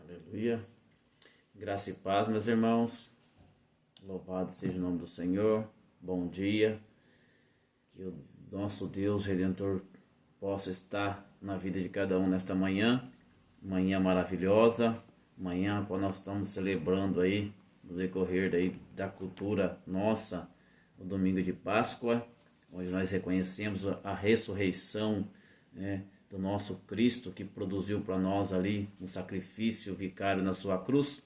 Aleluia. Graça e paz, meus irmãos. Louvado seja o nome do Senhor. Bom dia. Que o nosso Deus Redentor possa estar na vida de cada um nesta manhã. Manhã maravilhosa. Manhã quando nós estamos celebrando aí, no decorrer daí da cultura nossa, o domingo de Páscoa, onde nós reconhecemos a ressurreição, do nosso Cristo, que produziu para nós ali um sacrifício vicário na sua cruz.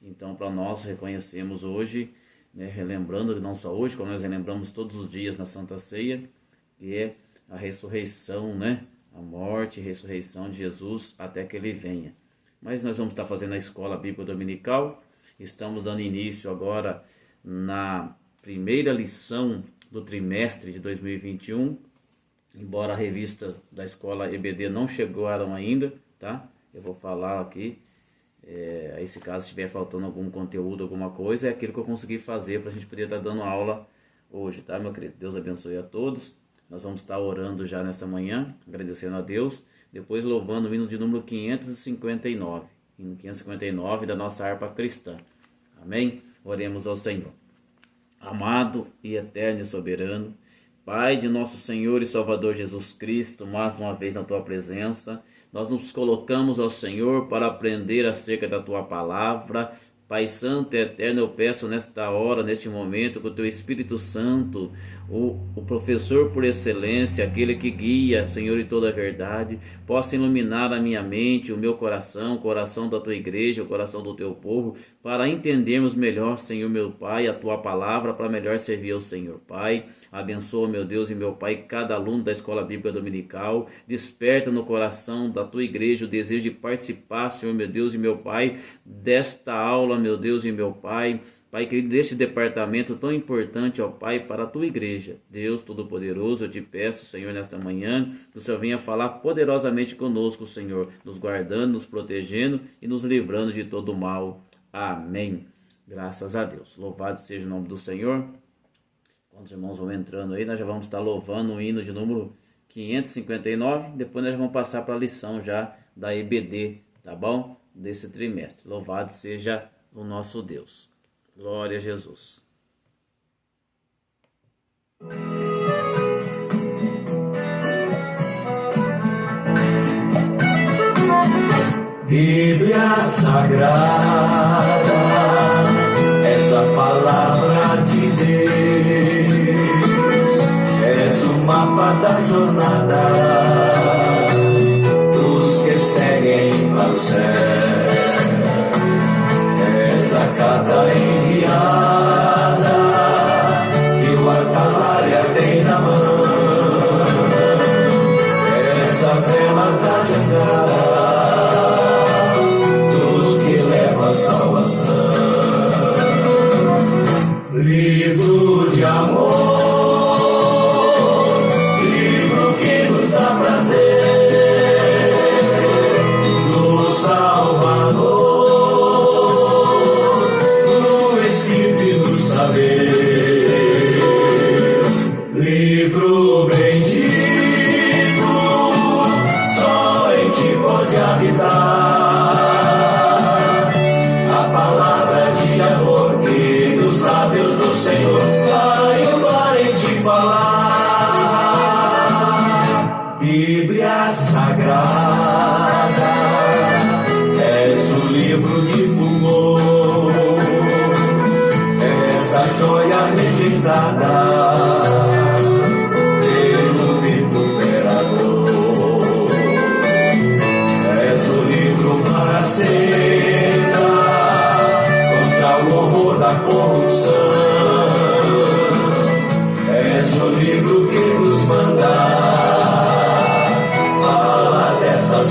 Então, para nós reconhecemos hoje, relembrando, não só hoje, como nós relembramos todos os dias na Santa Ceia, que é a ressurreição, a morte e ressurreição de Jesus até que Ele venha. Mas nós vamos estar fazendo a Escola Bíblica Dominical. Estamos dando início agora na primeira lição do trimestre de 2021. Embora a revista da Escola EBD não chegaram ainda, tá? Eu vou falar aqui, aí se caso estiver faltando algum conteúdo, alguma coisa, é aquilo que eu consegui fazer para a gente poder estar dando aula hoje, tá, meu querido? Deus abençoe a todos. Nós vamos estar orando já nessa manhã, agradecendo a Deus, depois louvando o hino de número 559, hino 559 da nossa harpa cristã. Amém? Oremos ao Senhor. Amado e eterno e soberano, Pai de nosso Senhor e Salvador Jesus Cristo, mais uma vez na Tua presença, nós nos colocamos ao Senhor para aprender acerca da Tua palavra. Pai Santo e Eterno, eu peço nesta hora, neste momento, que o Teu Espírito Santo, o professor por excelência, aquele que guia, Senhor, em toda a verdade, possa iluminar a minha mente, o meu coração, o coração da Tua igreja, o coração do Teu povo, para entendermos melhor, Senhor, meu Pai, a Tua palavra, para melhor servir ao Senhor. Pai, abençoa, meu Deus e meu Pai, cada aluno da Escola Bíblica Dominical, desperta no coração da Tua igreja o desejo de participar, Senhor, meu Deus e meu Pai, desta aula, meu Deus e meu Pai, Pai querido, deste departamento tão importante, ó Pai, para a Tua igreja. Deus Todo-Poderoso, eu te peço, Senhor, nesta manhã, que o Senhor venha falar poderosamente conosco, Senhor, nos guardando, nos protegendo e nos livrando de todo o mal. Amém. Graças a Deus. Louvado seja o nome do Senhor. Quando os irmãos vão entrando aí, nós já vamos estar louvando o hino de número 559. Depois nós já vamos passar para a lição já da EBD, tá bom? Desse trimestre. Louvado seja o nosso Deus. Glória a Jesus. Bíblia Sagrada, essa palavra de Deus, és o mapa da jornada dos que seguem para o céu, és a carta enviada que o Arcalária tem na mão, és a vela da jangada, salvação, livro de amor, livro que nos dá prazer, do Salvador, do Espírito e do saber, livro bendito, só em Ti pode habitar. Lábios do Senhor saiu para em Ti falar. Bíblia Sagrada, és o livro de fulgor, és a joia rejeitada pelo vituperador, és o livro para seca contra o horror da corrupção, és o livro que nos manda, fala desta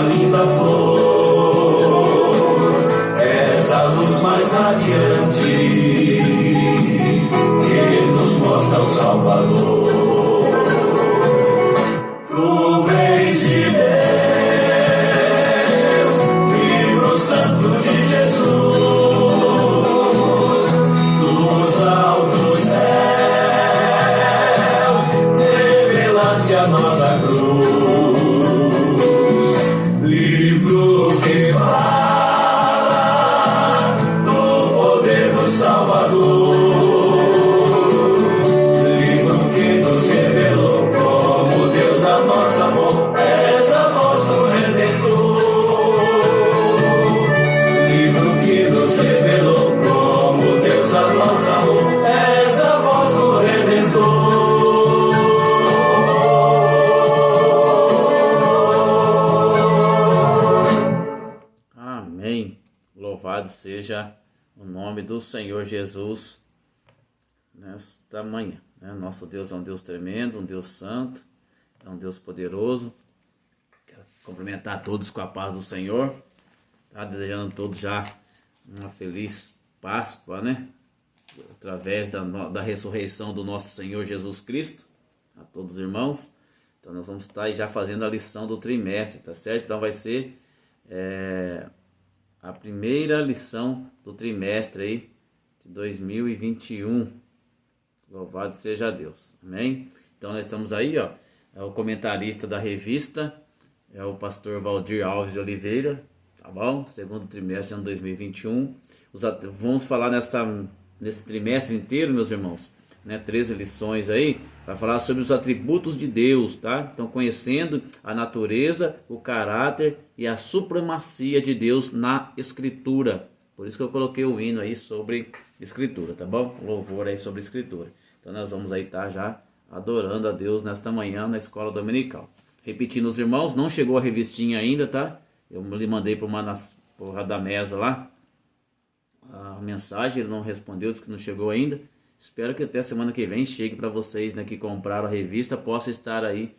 linda flor, és a luz mais radiante que nos mostra o Salvador. Tu vens de Deus, livro santo de Jesus, dos altos céus, revelaste a nossa cruz. Livro que fala do poder do Salvador, livro que nos revelou como Deus a nós amou, és a voz do Redentor. Livro que nos revelou como Deus a nós amou, és a voz do Redentor. Amém. Louvado seja o nome do Senhor Jesus nesta manhã. Nosso Deus é um Deus tremendo, um Deus santo, é um Deus poderoso. Quero cumprimentar todos com a paz do Senhor. Desejando a todos já uma feliz Páscoa, através da ressurreição do nosso Senhor Jesus Cristo. A todos os irmãos. Então nós vamos estar aí já fazendo a lição do trimestre, tá certo? Então vai ser a primeira lição do trimestre aí de 2021. Louvado seja Deus. Amém? Então nós estamos aí, é o comentarista da revista, é o pastor Valdir Alves de Oliveira, tá bom? Segundo trimestre de ano 2021. Vamos falar nesse trimestre inteiro, meus irmãos, 13 lições aí, vai falar sobre os atributos de Deus, tá? Então, conhecendo a natureza, o caráter e a supremacia de Deus na Escritura. Por isso que eu coloquei o hino aí sobre Escritura, tá bom? O louvor aí sobre Escritura. Então, nós vamos aí estar já adorando a Deus nesta manhã na escola dominical. Repetindo os irmãos, não chegou a revistinha ainda, tá? Eu lhe mandei por Radamesa lá a mensagem, ele não respondeu, disse que não chegou ainda. Espero que até semana que vem chegue para vocês, que compraram a revista, possa estar aí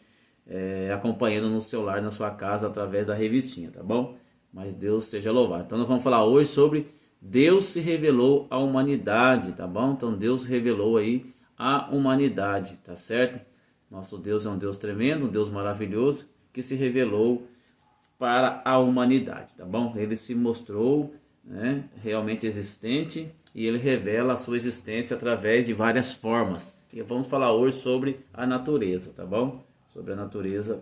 acompanhando no celular, na sua casa, através da revistinha, tá bom? Mas Deus seja louvado. Então nós vamos falar hoje sobre Deus se revelou à humanidade, tá bom? Então Deus revelou aí a humanidade, tá certo? Nosso Deus é um Deus tremendo, um Deus maravilhoso, que se revelou para a humanidade, tá bom? Ele se mostrou realmente existente e ele revela a sua existência através de várias formas. E vamos falar hoje sobre a natureza, tá bom? Sobre a natureza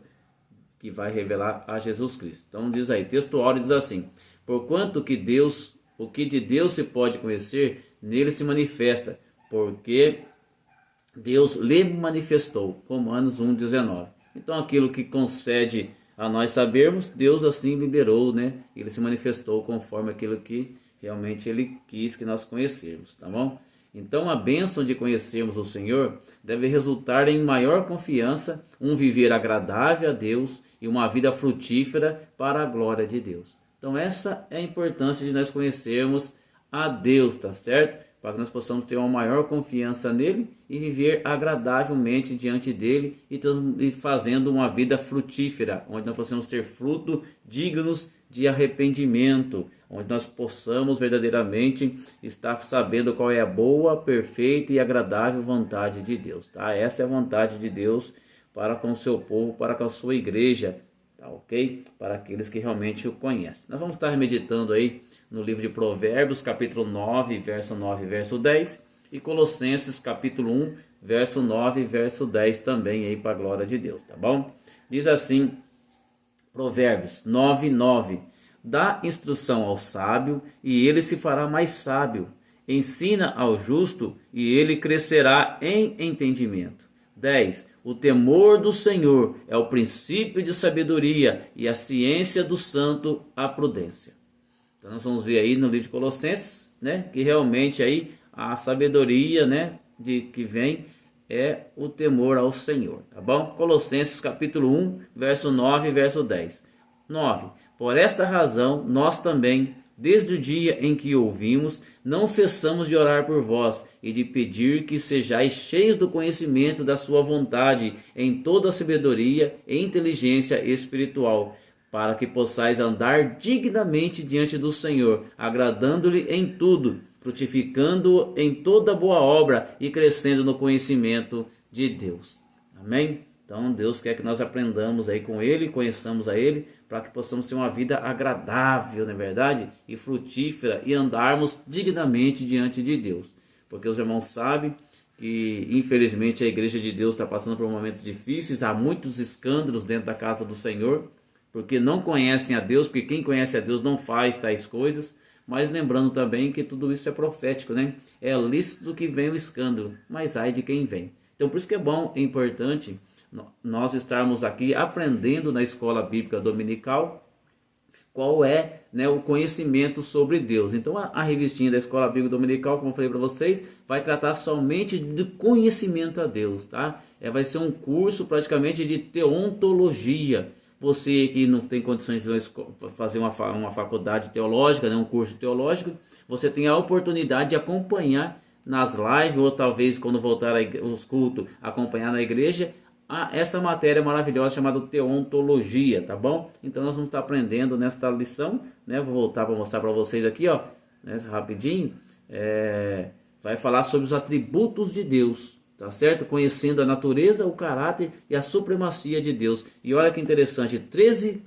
que vai revelar a Jesus Cristo. Então diz aí, texto áureo diz assim: porquanto que o que de Deus se pode conhecer, nele se manifesta, porque Deus lhe manifestou. Romanos 1,19. Então aquilo que concede a nós sabermos, Deus assim liberou, Ele se manifestou conforme aquilo que realmente Ele quis que nós conhecêssemos, tá bom? Então a bênção de conhecermos o Senhor deve resultar em maior confiança, um viver agradável a Deus e uma vida frutífera para a glória de Deus. Então essa é a importância de nós conhecermos a Deus, tá certo? Para que nós possamos ter uma maior confiança nele e viver agradavelmente diante dele e fazendo uma vida frutífera, onde nós possamos ter fruto dignos de arrependimento, onde nós possamos verdadeiramente estar sabendo qual é a boa, perfeita e agradável vontade de Deus, tá? Essa é a vontade de Deus para com o seu povo, para com a sua igreja, tá ok? Para aqueles que realmente o conhecem. Nós vamos estar meditando aí no livro de Provérbios, capítulo 9, verso 9 e verso 10, e Colossenses, capítulo 1, verso 9 e verso 10 também aí para a glória de Deus, tá bom? Diz assim, Provérbios 9, 9, dá instrução ao sábio e ele se fará mais sábio, ensina ao justo e ele crescerá em entendimento. 10. O temor do Senhor é o princípio de sabedoria e a ciência do santo a prudência. Então nós vamos ver aí no livro de Colossenses, que realmente aí a sabedoria, que vem é o temor ao Senhor, tá bom? Colossenses capítulo 1, verso 9 e verso 10. 9. Por esta razão, nós também, desde o dia em que ouvimos, não cessamos de orar por vós e de pedir que sejais cheios do conhecimento da sua vontade em toda a sabedoria e inteligência espiritual, para que possais andar dignamente diante do Senhor, agradando-lhe em tudo, frutificando em toda boa obra e crescendo no conhecimento de Deus. Amém? Então Deus quer que nós aprendamos aí com Ele, conheçamos a Ele, para que possamos ter uma vida agradável, não é verdade? E frutífera, e andarmos dignamente diante de Deus. Porque os irmãos sabem que infelizmente a igreja de Deus está passando por momentos difíceis, há muitos escândalos dentro da casa do Senhor, porque não conhecem a Deus, porque quem conhece a Deus não faz tais coisas. Mas lembrando também que tudo isso é profético, né? É lícito que vem o escândalo, mas ai de quem vem. Então por isso que é bom, é importante nós estarmos aqui aprendendo na escola bíblica dominical qual é, né, o conhecimento sobre Deus. Então a revistinha da escola bíblica dominical, como eu falei para vocês, vai tratar somente de conhecimento a Deus, tá? Vai ser um curso praticamente de teontologia. Você que não tem condições de fazer uma faculdade teológica, né, um curso teológico, você tem a oportunidade de acompanhar nas lives, ou talvez quando voltar os cultos, acompanhar na igreja, essa matéria maravilhosa chamada teontologia, tá bom? Então nós vamos estar aprendendo nesta lição, né? Vou voltar para mostrar para vocês aqui, ó, né, rapidinho. Vai falar sobre os atributos de Deus, tá certo? Conhecendo a natureza, o caráter e a supremacia de Deus. E olha que interessante, 13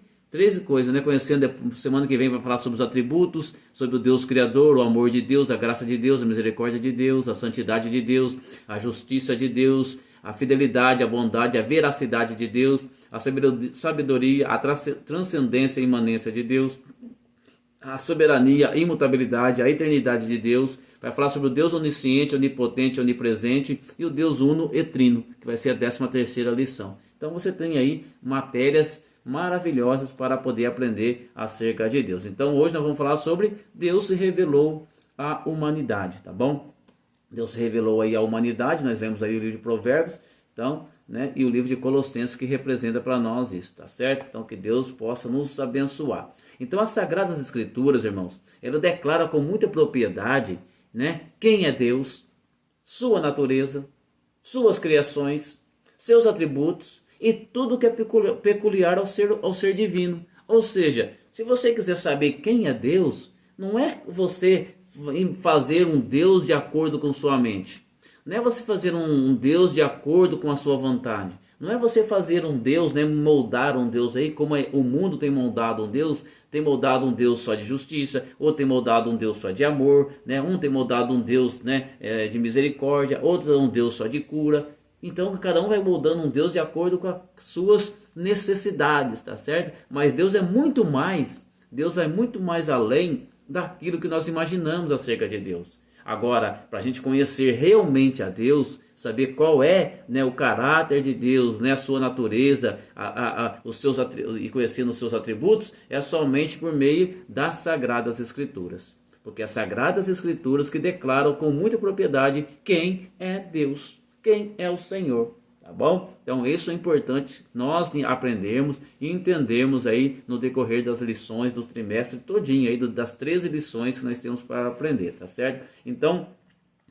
coisas, né? Conhecendo, semana que vem vai falar sobre os atributos, sobre o Deus Criador, o amor de Deus, a graça de Deus, a misericórdia de Deus, a santidade de Deus, a justiça de Deus, a fidelidade, a bondade, a veracidade de Deus, a sabedoria, a transcendência e imanência de Deus, a soberania, a imutabilidade, a eternidade de Deus. Vai falar sobre o Deus onisciente, onipotente, onipresente e o Deus uno e trino, que vai ser a 13ª lição. Então você tem aí matérias maravilhosas para poder aprender acerca de Deus. Então hoje nós vamos falar sobre Deus se revelou à humanidade, tá bom? Deus se revelou aí à humanidade, nós vemos aí o livro de Provérbios, então, né, e o livro de Colossenses que representa para nós isso, tá certo? Então que Deus possa nos abençoar. Então as Sagradas Escrituras, irmãos, ela declara com muita propriedade, né, quem é Deus, sua natureza, suas criações, seus atributos e tudo que é peculiar ao ser divino. Ou seja, se você quiser saber quem é Deus, não é você fazer um Deus de acordo com sua mente. Não é você fazer um Deus de acordo com a sua vontade. Não é você fazer um Deus, né, moldar um Deus aí, como o mundo tem moldado um Deus. Tem moldado um Deus só de justiça, outro tem moldado um Deus só de amor, né? Um tem moldado um Deus, né, de misericórdia, outro um Deus só de cura. Então cada um vai moldando um Deus de acordo com as suas necessidades, tá certo? Mas Deus é muito mais, Deus vai muito mais além daquilo que nós imaginamos acerca de Deus. Agora, para a gente conhecer realmente a Deus, saber qual é, né, o caráter de Deus, né, a sua natureza, e conhecendo os seus atributos, é somente por meio das Sagradas Escrituras. Porque as Sagradas Escrituras que declaram com muita propriedade quem é Deus, quem é o Senhor. Tá bom? Então isso é importante nós aprendermos e entendermos aí no decorrer das lições do trimestre todinho aí das 13 lições que nós temos para aprender, tá certo? Então,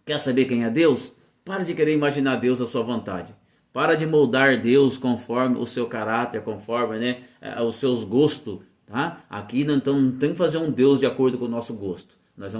quer saber quem é Deus? Para de querer imaginar Deus à sua vontade. Para de moldar Deus conforme o seu caráter, conforme, né, os seus gostos, tá? Aqui então não tem que fazer um Deus de acordo com o nosso gosto. Nós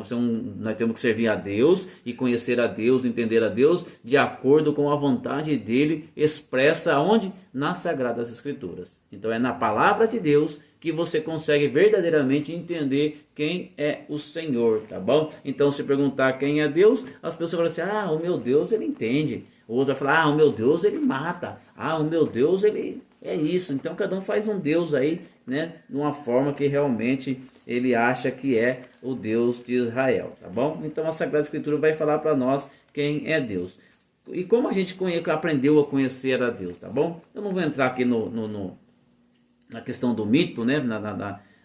temos que servir a Deus e conhecer a Deus, entender a Deus de acordo com a vontade dele expressa onde? Nas Sagradas Escrituras. Então é na palavra de Deus que você consegue verdadeiramente entender quem é o Senhor, tá bom? Então se perguntar quem é Deus, as pessoas falam assim, o meu Deus ele entende. O outro vai falar, o meu Deus ele mata. O meu Deus ele é isso. Então cada um faz um Deus aí, né, de uma forma que realmente ele acha que é o Deus de Israel, tá bom? Então a Sagrada Escritura vai falar para nós quem é Deus. E como a gente aprendeu a conhecer a Deus, tá bom? Eu não vou entrar aqui na questão do mito, né,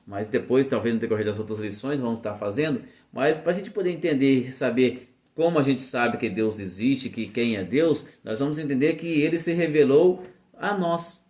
mas depois, talvez no decorrer das outras lições, vamos estar fazendo. Mas para a gente poder entender e saber como a gente sabe que Deus existe, que quem é Deus, nós vamos entender que ele se revelou a nós.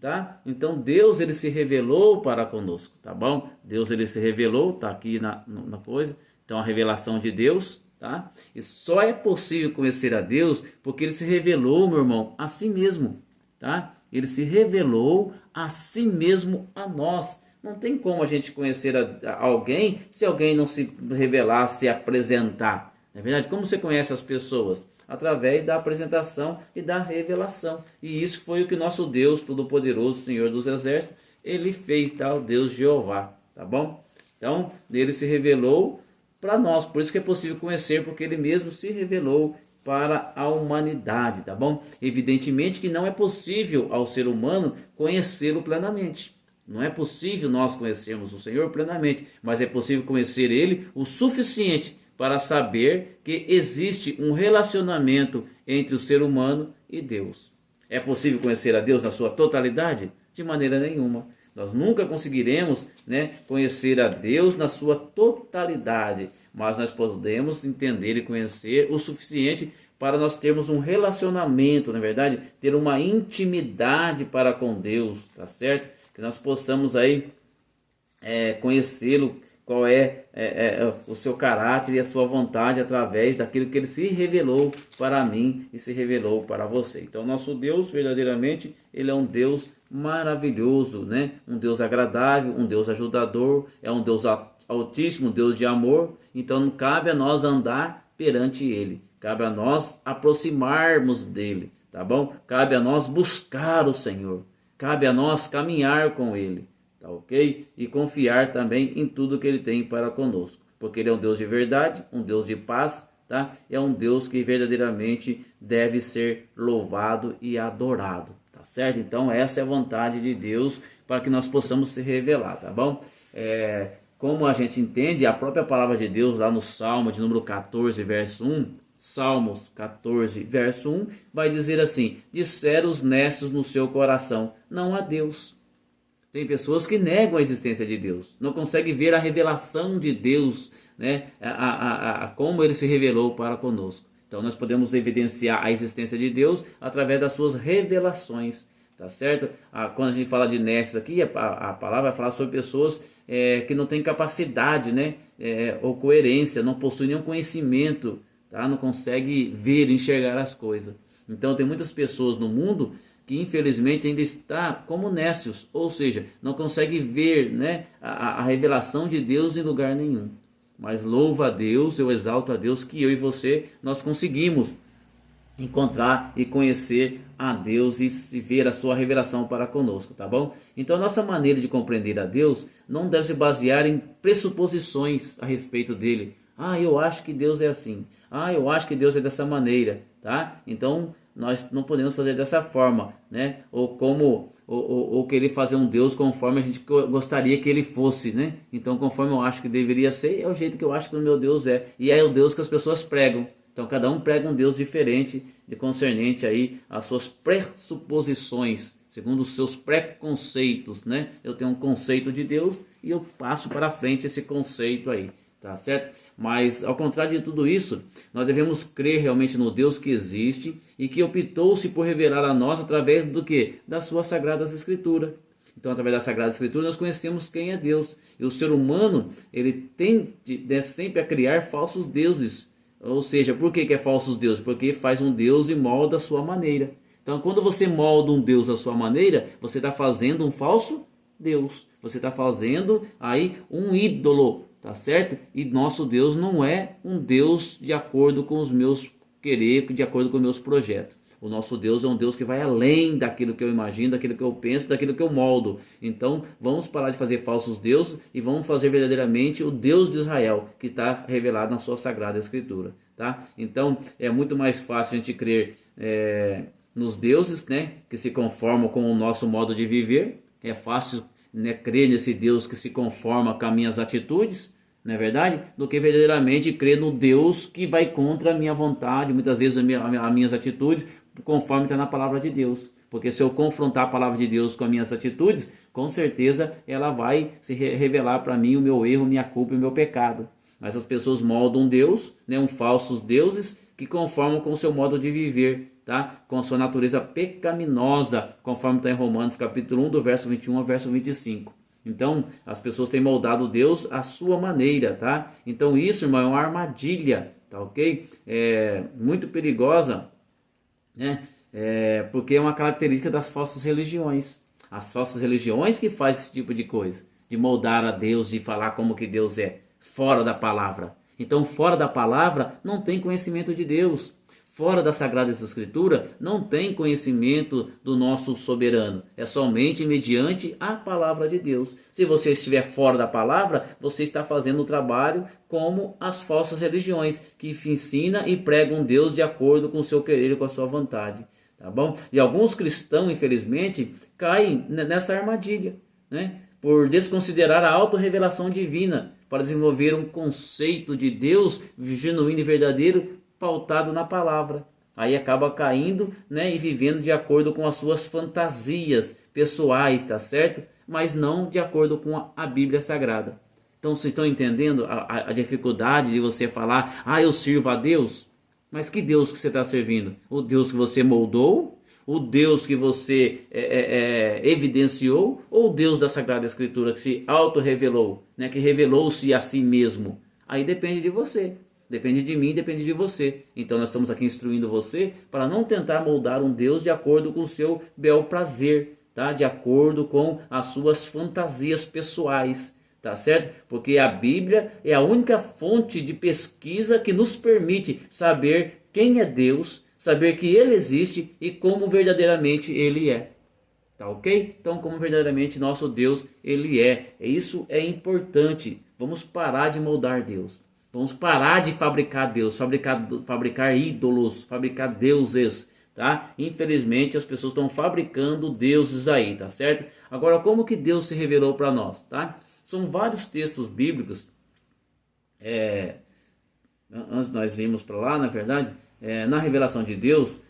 Tá? Então Deus ele se revelou para conosco, tá bom? Deus ele se revelou, tá aqui na coisa. Então a revelação de Deus, tá? E só é possível conhecer a Deus porque ele se revelou, meu irmão, a si mesmo, tá? Ele se revelou a si mesmo a nós. Não tem como a gente conhecer a alguém se alguém não se revelar, se apresentar. Não é verdade? Como você conhece as pessoas? Através da apresentação e da revelação. E isso foi o que nosso Deus Todo-Poderoso, Senhor dos Exércitos, Ele fez, tá? O Deus Jeová, tá bom? Então, Ele se revelou para nós. Por isso que é possível conhecer, porque Ele mesmo se revelou para a humanidade, tá bom? Evidentemente que não é possível ao ser humano conhecê-lo plenamente. Não é possível nós conhecermos o Senhor plenamente, mas é possível conhecer Ele o suficiente para saber que existe um relacionamento entre o ser humano e Deus. É possível conhecer a Deus na sua totalidade? De maneira nenhuma. Nós nunca conseguiremos, conhecer a Deus na sua totalidade, mas nós podemos entender e conhecer o suficiente para nós termos um relacionamento, na verdade, ter uma intimidade para com Deus, tá certo? Que nós possamos aí conhecê-lo, qual é o seu caráter e a sua vontade através daquilo que Ele se revelou para mim e se revelou para você. Então, nosso Deus, verdadeiramente, Ele é um Deus maravilhoso, um Deus agradável, um Deus ajudador, é um Deus altíssimo, um Deus de amor. Então, não cabe a nós andar perante Ele, cabe a nós aproximarmos dEle, tá bom? Cabe a nós buscar o Senhor, cabe a nós caminhar com Ele. Tá ok? E confiar também em tudo que Ele tem para conosco. Porque Ele é um Deus de verdade, um Deus de paz, tá? É um Deus que verdadeiramente deve ser louvado e adorado, tá certo? Então essa é a vontade de Deus para que nós possamos se revelar, tá bom? Como a gente entende, a própria palavra de Deus lá no Salmo de número 14, verso 1, Salmos 14, verso 1, vai dizer assim: disseram os necios no seu coração, não há Deus. Tem pessoas que negam a existência de Deus, não conseguem ver a revelação de Deus, como Ele se revelou para conosco. Então nós podemos evidenciar a existência de Deus através das suas revelações, tá certo? Quando a gente fala de nécios aqui, a palavra vai falar sobre pessoas que não têm capacidade, ou coerência, não possuem nenhum conhecimento, tá? Não conseguem ver, enxergar as coisas. Então tem muitas pessoas no mundo que infelizmente ainda está como nécios, ou seja, não consegue ver a revelação de Deus em lugar nenhum. Mas louva a Deus, eu exalto a Deus que eu e você, nós conseguimos encontrar e conhecer a Deus e ver a sua revelação para conosco, tá bom? Então a nossa maneira de compreender a Deus não deve se basear em pressuposições a respeito dele. Eu acho que Deus é assim. Eu acho que Deus é dessa maneira, tá? Então nós não podemos fazer dessa forma, ou querer fazer um Deus conforme a gente gostaria que ele fosse, Então, conforme eu acho que deveria ser, é o jeito que eu acho que o meu Deus é. E é o Deus que as pessoas pregam. Então, cada um prega um Deus diferente, de concernente aí às suas pressuposições, segundo os seus preconceitos, Eu tenho um conceito de Deus e eu passo para frente esse conceito aí. Tá certo? Mas ao contrário de tudo isso, nós devemos crer realmente no Deus que existe e que optou-se por revelar a nós através do que? Das suas sagradas escrituras. Então, através da Sagrada Escritura, nós conhecemos quem é Deus. E o ser humano, ele tende sempre a criar falsos deuses. Ou seja, por que é falsos deuses? Porque faz um Deus e molda a sua maneira. Então, quando você molda um Deus à sua maneira, você está fazendo um falso Deus. Você está fazendo aí um ídolo. Tá certo? E nosso Deus não é um Deus de acordo com os meus querer, de acordo com os meus projetos. O nosso Deus é um Deus que vai além daquilo que eu imagino, daquilo que eu penso, daquilo que eu moldo. Então vamos parar de fazer falsos deuses e vamos fazer verdadeiramente o Deus de Israel, que está revelado na sua Sagrada Escritura. Tá? Então é muito mais fácil a gente crer nos deuses, que se conformam com o nosso modo de viver. É fácil crer nesse Deus que se conforma com as minhas atitudes, não é verdade? Do que verdadeiramente crer no Deus que vai contra a minha vontade, muitas vezes as minhas atitudes, conforme está na palavra de Deus. Porque se eu confrontar a palavra de Deus com as minhas atitudes, com certeza ela vai se revelar para mim o meu erro, minha culpa e o meu pecado. Mas as pessoas moldam Deus, falsos deuses que conformam com o seu modo de viver, tá? Com a sua natureza pecaminosa, conforme está em Romanos capítulo 1, do verso 21 ao verso 25. Então, as pessoas têm moldado Deus à sua maneira, tá? Então, isso, irmão, é uma armadilha, tá ok? É muito perigosa, Porque é uma característica das falsas religiões. As falsas religiões que fazem esse tipo de coisa, de moldar a Deus, de falar como que Deus é, fora da palavra. Então, fora da palavra, não tem conhecimento de Deus. Fora da Sagrada Escritura, não tem conhecimento do nosso soberano. É somente mediante a palavra de Deus. Se você estiver fora da palavra, você está fazendo o trabalho como as falsas religiões, que ensinam e pregam Deus de acordo com o seu querer e com a sua vontade. Tá bom? E alguns cristãos, infelizmente, caem nessa armadilha, né? Por desconsiderar a autorrevelação divina, para desenvolver um conceito de Deus genuíno e verdadeiro, pautado na palavra. Aí acaba caindo, né, e vivendo de acordo com as suas fantasias pessoais, tá certo? Mas não de acordo com a Bíblia Sagrada. Então vocês estão entendendo a dificuldade de você falar, eu sirvo a Deus? Mas que Deus que você está servindo? O Deus que você moldou? O Deus que você evidenciou? Ou o Deus da Sagrada Escritura que se auto-revelou, né, que revelou-se a si mesmo? Aí depende de você. Depende de mim, depende de você. Então nós estamos aqui instruindo você para não tentar moldar um Deus de acordo com o seu bel prazer, tá? De acordo com as suas fantasias pessoais, tá certo? Porque a Bíblia é a única fonte de pesquisa que nos permite saber quem é Deus, saber que Ele existe e como verdadeiramente Ele é. Tá ok? Então, como verdadeiramente nosso Deus Ele é. Isso é importante. Vamos parar de moldar Deus. Vamos parar de fabricar Deus, fabricar ídolos, fabricar deuses, tá? Infelizmente as pessoas estão fabricando deuses aí, tá certo? Agora, como que Deus se revelou para nós, tá? São vários textos bíblicos, antes nós íamos para lá, na verdade, na revelação de Deus,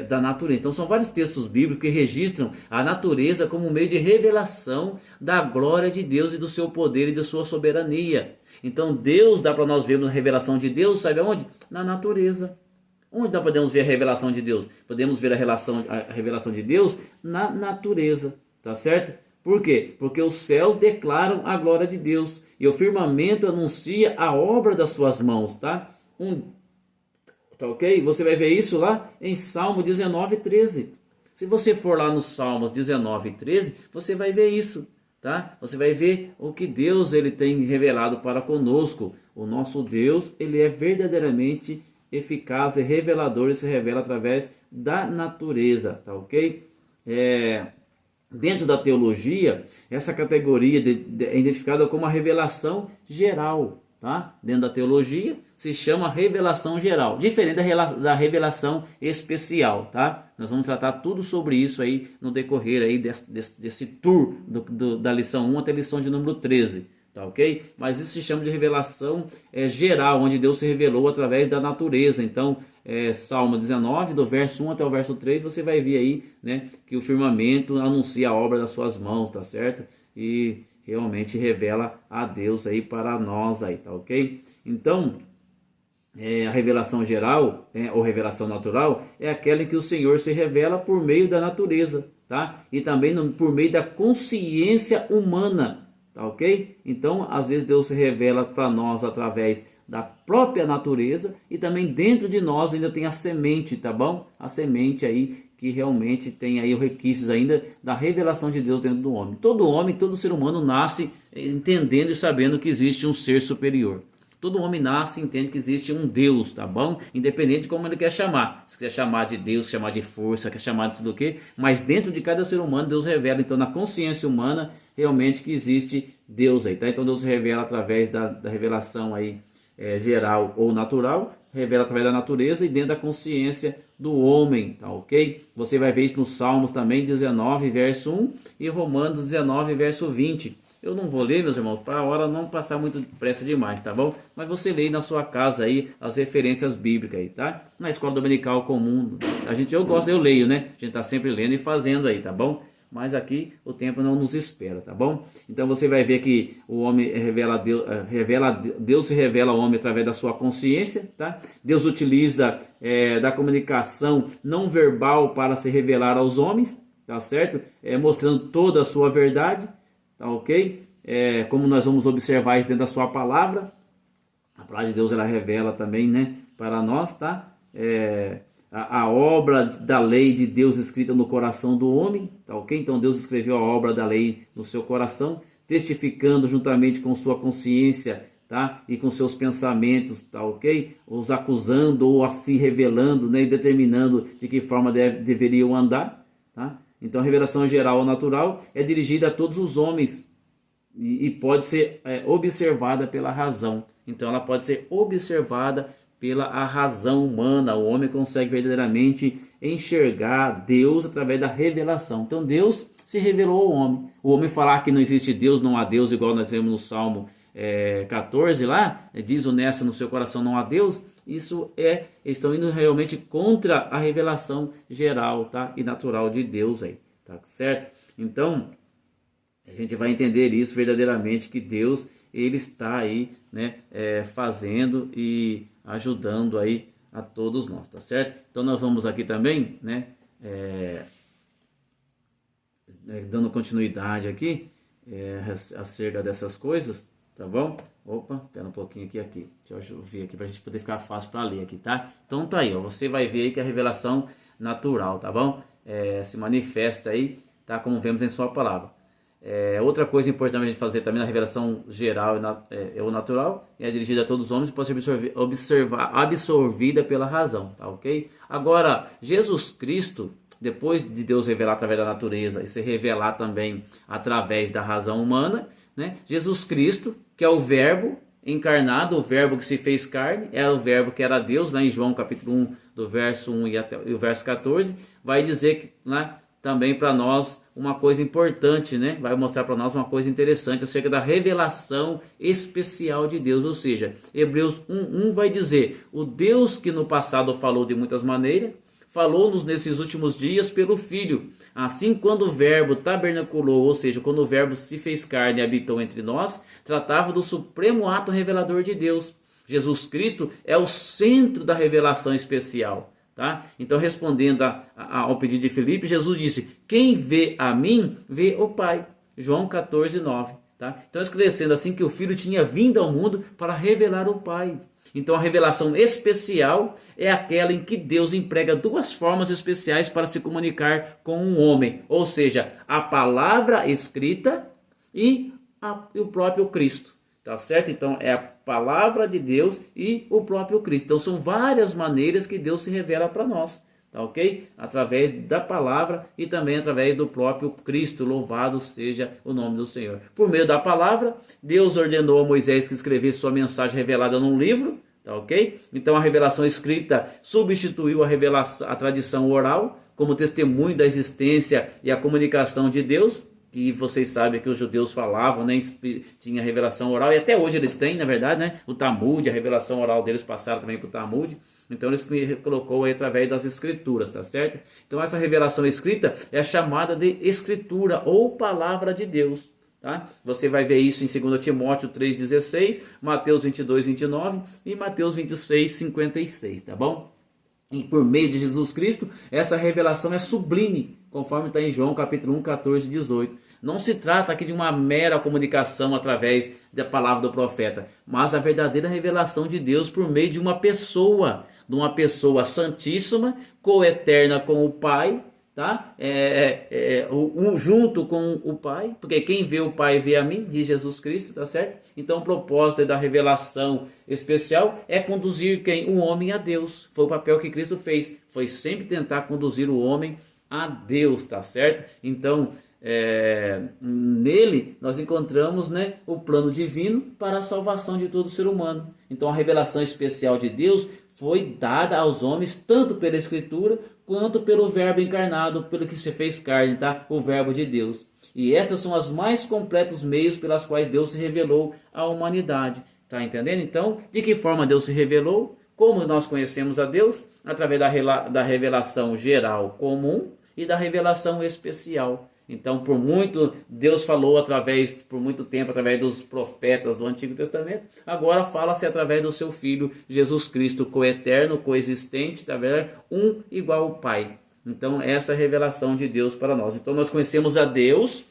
da natureza. Então são vários textos bíblicos que registram a natureza como um meio de revelação da glória de Deus e do seu poder e da sua soberania. Então Deus dá para nós vermos a revelação de Deus, sabe aonde? Na natureza. Onde nós podemos ver a revelação de Deus? Podemos ver a revelação de Deus na natureza, tá certo? Por quê? Porque os céus declaram a glória de Deus e o firmamento anuncia a obra das suas mãos, tá? Tá ok? Você vai ver isso lá em Salmo 19:13. Se você for lá nos Salmos 19:13, você vai ver isso, tá? Você vai ver o que Deus ele tem revelado para conosco. O nosso Deus, ele é verdadeiramente eficaz e revelador e se revela através da natureza, tá ok? Dentro da teologia, essa categoria é identificada como a revelação geral, tá? Dentro da teologia se chama revelação geral, diferente da revelação especial, tá? Nós vamos tratar tudo sobre isso aí no decorrer aí desse tour da lição 1 até a lição de número 13, tá ok? Mas isso se chama de revelação geral, onde Deus se revelou através da natureza. Então, Salmo 19, do verso 1 até o verso 3, você vai ver aí, né, que o firmamento anuncia a obra das suas mãos, tá certo? E realmente revela a Deus aí para nós aí, tá ok? Então, a revelação geral, ou revelação natural, é aquela em que o Senhor se revela por meio da natureza, tá? E também por meio da consciência humana, tá ok? Então, às vezes Deus se revela para nós através da própria natureza e também dentro de nós ainda tem a semente, tá bom? A semente aí que realmente tem aí os requisitos ainda da revelação de Deus dentro do homem. Todo homem, todo ser humano nasce entendendo e sabendo que existe um ser superior. Todo homem nasce e entende que existe um Deus, tá bom? Independente de como ele quer chamar. Se quer chamar de Deus, quer chamar de força, quer chamar de tudo o quê. Mas dentro de cada ser humano, Deus revela. Então, na consciência humana, realmente que existe Deus aí, tá? Então, Deus revela através da revelação aí, geral ou natural. Revela através da natureza e dentro da consciência do homem, tá ok? Você vai ver isso nos Salmos também, 19, verso 1 e Romanos 19, verso 20. Eu não vou ler, meus irmãos, para a hora não passar muito pressa demais, tá bom? Mas você lê na sua casa aí as referências bíblicas aí, tá? Na escola dominical comum, eu leio, né? A gente tá sempre lendo e fazendo aí, tá bom? Mas aqui o tempo não nos espera, tá bom? Então você vai ver que o homem Deus se revela ao homem através da sua consciência, tá? Deus utiliza da comunicação não verbal para se revelar aos homens, tá certo? Mostrando toda a sua verdade. Tá ok? Como nós vamos observar isso dentro da sua palavra, a palavra de Deus ela revela também, né, para nós, tá? a obra da lei de Deus escrita no coração do homem, tá ok? Então Deus escreveu a obra da lei no seu coração, testificando juntamente com sua consciência, tá? E com seus pensamentos, tá ok? Os acusando ou se revelando, né? E determinando de que forma deveriam andar, tá? Então a revelação geral ou natural é dirigida a todos os homens e pode ser observada pela razão. Então ela pode ser observada pela a razão humana. O homem consegue verdadeiramente enxergar Deus através da revelação. Então Deus se revelou ao homem. O homem falar que não existe Deus, não há Deus, igual nós vemos no Salmo 14 lá, diz honesto no seu coração não há Deus, isso estão indo realmente contra a revelação geral, tá? E natural de Deus aí, tá certo? Então a gente vai entender isso verdadeiramente, que Deus ele está aí, né, fazendo e ajudando aí a todos nós, tá certo? Então nós vamos aqui também, né, dando continuidade aqui acerca dessas coisas, tá bom? Opa, espera um pouquinho aqui. Deixa eu ver aqui pra gente poder ficar fácil para ler aqui, tá? Então tá aí, ó, você vai ver aí que a revelação natural, tá bom? Se manifesta aí, tá? Como vemos em sua palavra. Outra coisa importante a gente fazer também na revelação geral ou natural é dirigida a todos os homens, pode ser absorvida pela razão, tá ok? Agora, Jesus Cristo, depois de Deus revelar através da natureza e se revelar também através da razão humana, né? Jesus Cristo, que é o verbo encarnado, o verbo que se fez carne, era o verbo que era Deus, lá em João capítulo 1, do verso 1 e o verso 14, vai dizer que, né, também para nós uma coisa importante, né? Vai mostrar para nós uma coisa interessante acerca da revelação especial de Deus, ou seja, Hebreus 1:1 vai dizer: o Deus que no passado falou de muitas maneiras, falou-nos nesses últimos dias pelo Filho. Assim, quando o verbo tabernaculou, ou seja, quando o verbo se fez carne e habitou entre nós, tratava do supremo ato revelador de Deus. Jesus Cristo é o centro da revelação especial. Tá? Então, respondendo ao pedido de Filipe, Jesus disse: quem vê a mim, vê o Pai. João 14:9. Tá? Então, esclarecendo assim que o Filho tinha vindo ao mundo para revelar o Pai. Então, a revelação especial é aquela em que Deus emprega duas formas especiais para se comunicar com um homem, ou seja, a palavra escrita e o próprio Cristo. Tá certo? Então é a palavra de Deus e o próprio Cristo. Então são várias maneiras que Deus se revela para nós, tá ok? Através da palavra e também através do próprio Cristo. Louvado seja o nome do Senhor. Por meio da palavra, Deus ordenou a Moisés que escrevesse sua mensagem revelada num livro, tá ok? Então a revelação escrita substituiu a tradição oral como testemunho da existência e a comunicação de Deus, que vocês sabem que os judeus falavam, né? Tinha revelação oral, e até hoje eles têm, na verdade, né? O Talmud, a revelação oral deles passaram também para o Talmud, então eles colocou aí através das escrituras, tá certo? Então essa revelação escrita é chamada de escritura ou palavra de Deus, tá? Você vai ver isso em 2 Timóteo 3,16, Mateus 22:29 e Mateus 26:56, tá bom? E por meio de Jesus Cristo, essa revelação é sublime, conforme está em João capítulo 1, 14 e 18. Não se trata aqui de uma mera comunicação através da palavra do profeta, mas a verdadeira revelação de Deus por meio de uma pessoa santíssima, coeterna com o Pai, tá? Junto com o Pai, porque quem vê o Pai vê a mim, diz Jesus Cristo, tá certo? Então o propósito da revelação especial é conduzir o homem a Deus. Foi o papel que Cristo fez, foi sempre tentar conduzir o homem a Deus, tá certo? Então nele nós encontramos, né, o plano divino para a salvação de todo ser humano. Então a revelação especial de Deus foi dada aos homens tanto pela Escritura quanto pelo verbo encarnado, pelo que se fez carne, tá? O verbo de Deus. E estas são os mais completos meios pelas quais Deus se revelou à humanidade, tá entendendo? Então, de que forma Deus se revelou? Como nós conhecemos a Deus? Através da revelação geral comum e da revelação especial. Então, Deus falou por muito tempo através dos profetas do Antigo Testamento. Agora fala-se através do seu Filho Jesus Cristo, coeterno, coexistente, tá vendo? Igual ao Pai. Então, essa é a revelação de Deus para nós. Então, nós conhecemos a Deus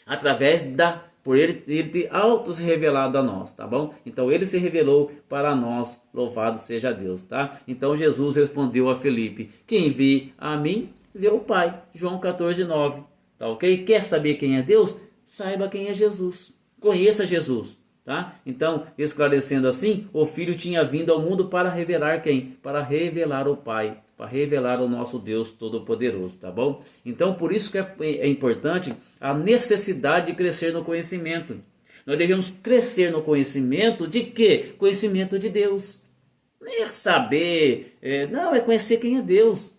através da por ele ter auto se revelado a nós, tá bom? Então ele se revelou para nós, louvado seja Deus, tá? Então Jesus respondeu a Felipe: quem vê a mim, vê o Pai. João 14:9, tá ok? Quer saber quem é Deus? Saiba quem é Jesus, conheça Jesus, tá? Então, esclarecendo assim, o Filho tinha vindo ao mundo para revelar quem? Para revelar o Pai, para revelar o nosso Deus Todo-Poderoso, tá bom? Então, por isso que é importante a necessidade de crescer no conhecimento. Nós devemos crescer no conhecimento de quê? Conhecimento de Deus. Não é saber, não, é conhecer quem é Deus.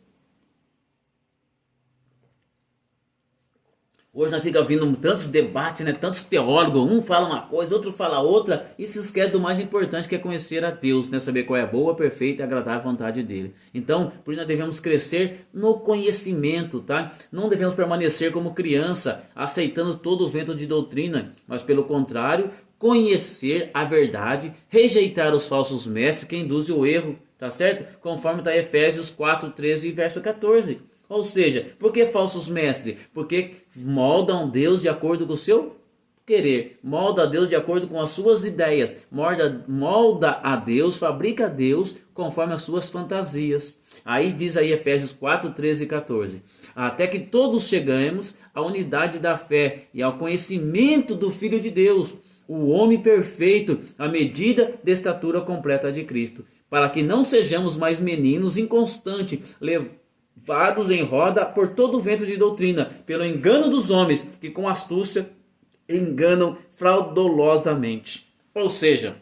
Hoje nós ficamos ouvindo tantos debates, né? Tantos teólogos, um fala uma coisa, outro fala outra, e se esquece do mais importante, que é conhecer a Deus, né? Saber qual é a boa, perfeita e agradável vontade dele. Então, por isso nós devemos crescer no conhecimento, tá? Não devemos permanecer como criança, aceitando todo o vento de doutrina, mas pelo contrário, conhecer a verdade, rejeitar os falsos mestres que induzem o erro, tá certo? Conforme está Efésios 4:13 e verso 14. Ou seja, por que falsos mestres? Porque moldam Deus de acordo com o seu querer, molda a Deus de acordo com as suas ideias, molda a Deus, fabrica a Deus conforme as suas fantasias. Aí diz aí Efésios 4:13 e 14: até que todos chegamos à unidade da fé e ao conhecimento do Filho de Deus, o homem perfeito, à medida da estatura completa de Cristo, para que não sejamos mais meninos inconstantes, levados em roda por todo o vento de doutrina, pelo engano dos homens, que com astúcia enganam fraudulosamente. Ou seja,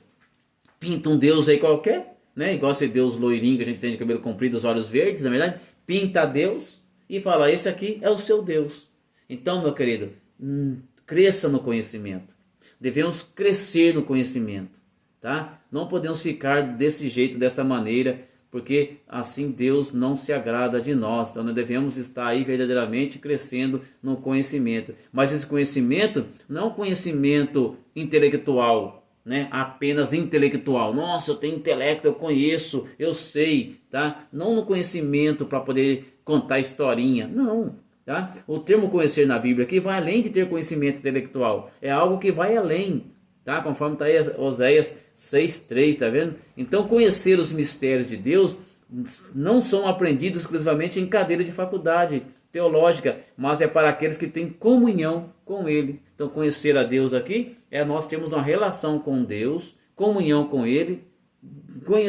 pinta um Deus aí qualquer, né? Igual esse Deus loirinho que a gente tem de cabelo comprido, os olhos verdes, na verdade, pinta Deus e fala: esse aqui é o seu Deus. Então, meu querido, cresça no conhecimento. Devemos crescer no conhecimento, tá? Não podemos ficar desse jeito, desta maneira, porque assim Deus não se agrada de nós. Então nós devemos estar aí verdadeiramente crescendo no conhecimento. Mas esse conhecimento não é um conhecimento intelectual, né? Apenas intelectual. Nossa, eu tenho intelecto, eu conheço, eu sei, tá? Não no conhecimento para poder contar historinha, não. Tá? O termo conhecer na Bíblia aqui vai além de ter conhecimento intelectual. É algo que vai além. Tá? Conforme está aí Oséias 6:3, tá vendo? Então conhecer os mistérios de Deus não são aprendidos exclusivamente em cadeira de faculdade teológica, mas é para aqueles que têm comunhão com Ele. Então conhecer a Deus aqui é nós temos uma relação com Deus, comunhão com Ele,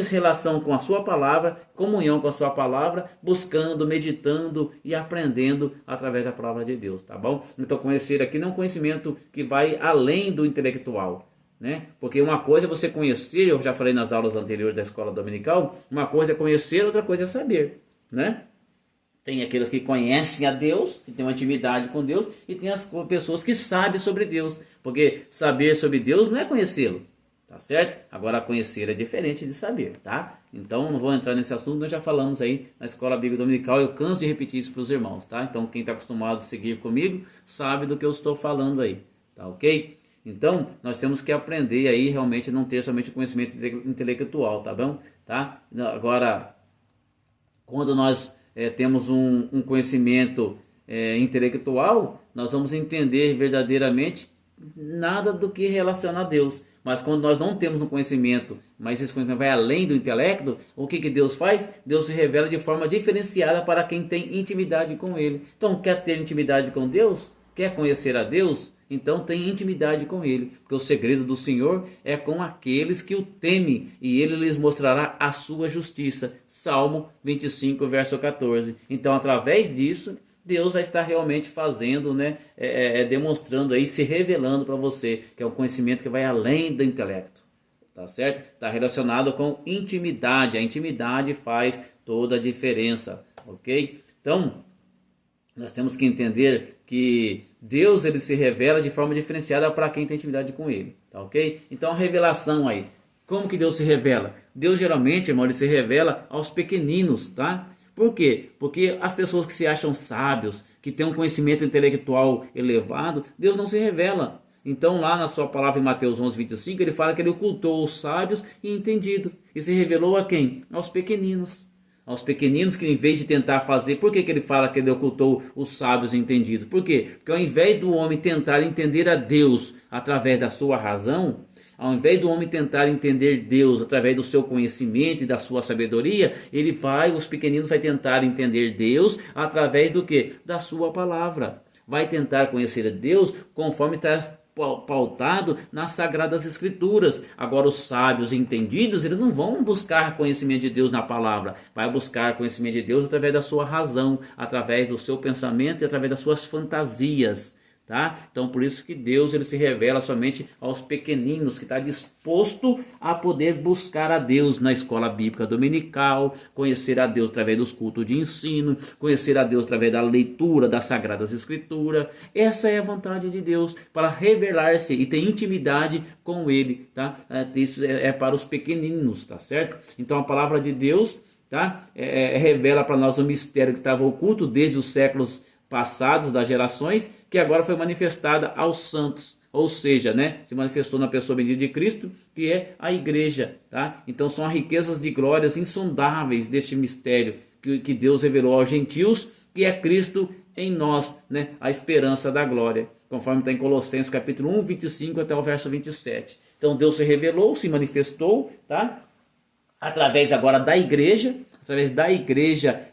relação com a sua palavra, comunhão com a sua palavra, buscando, meditando e aprendendo através da palavra de Deus, tá bom? Então conhecer aqui não é um conhecimento que vai além do intelectual, né? Porque uma coisa é você conhecer, eu já falei nas aulas anteriores da escola dominical, uma coisa é conhecer, outra coisa é saber, né? Tem aqueles que conhecem a Deus, que têm uma intimidade com Deus, e tem as pessoas que sabem sobre Deus, porque saber sobre Deus não é conhecê-lo. Tá certo? Agora conhecer é diferente de saber, tá? Então não vou entrar nesse assunto, nós já falamos aí na escola bíblica dominical, eu canso de repetir isso para os irmãos, tá? Então quem está acostumado a seguir comigo sabe do que eu estou falando aí, tá ok? Então nós temos que aprender aí realmente não ter somente conhecimento intelectual, tá bom? Tá? Agora, quando nós temos um conhecimento intelectual, nós vamos entender verdadeiramente nada do que relaciona a Deus. Mas quando nós não temos um conhecimento, mas esse conhecimento vai além do intelecto, o que Deus faz? Deus se revela de forma diferenciada para quem tem intimidade com Ele. Então, quer ter intimidade com Deus? Quer conhecer a Deus? Então tem intimidade com Ele. Porque o segredo do Senhor é com aqueles que o temem, e Ele lhes mostrará a sua justiça. Salmo 25, verso 14. Então, através disso, Deus vai estar realmente fazendo, né, demonstrando aí, se revelando para você, que é um conhecimento que vai além do intelecto, tá certo? Está relacionado com intimidade, a intimidade faz toda a diferença, ok? Então, nós temos que entender que Deus ele se revela de forma diferenciada para quem tem intimidade com Ele, tá ok? Então a revelação aí, como que Deus se revela? Deus geralmente, irmão, ele se revela aos pequeninos, tá? Por quê? Porque as pessoas que se acham sábios, que têm um conhecimento intelectual elevado, Deus não se revela. Então lá na sua palavra em Mateus 11:25, ele fala que ele ocultou os sábios e entendidos. E se revelou a quem? Aos pequeninos. aos pequeninos, que em vez de tentar fazer, por que ele fala que ele ocultou os sábios e entendidos? Por quê? Porque ao invés do homem tentar entender a Deus através da sua razão, ao invés do homem tentar entender Deus através do seu conhecimento e da sua sabedoria, os pequeninos vai tentar entender Deus através do quê? Da sua palavra. Vai tentar conhecer a Deus conforme está pautado nas Sagradas Escrituras. Agora os sábios entendidos, eles não vão buscar conhecimento de Deus na palavra, vai buscar conhecimento de Deus através da sua razão, através do seu pensamento e através das suas fantasias. Tá? Então por isso que Deus ele se revela somente aos pequeninos, que está disposto a poder buscar a Deus na escola bíblica dominical, conhecer a Deus através dos cultos de ensino, conhecer a Deus através da leitura das Sagradas Escrituras. Essa é a vontade de Deus, para revelar-se e ter intimidade com Ele. Tá? Isso é para os pequeninos, tá certo? Então a palavra de Deus, tá? Revela para nós o mistério que estava oculto desde os séculos passados, das gerações, que agora foi manifestada aos santos, ou seja, né, se manifestou na pessoa bendita de Cristo, que é a igreja, tá? Então são as riquezas de glórias insondáveis deste mistério que Deus revelou aos gentios, que é Cristo em nós, né, a esperança da glória, conforme está em Colossenses capítulo 1, 25 até o verso 27. Então Deus se revelou, se manifestou, tá? Através agora da igreja,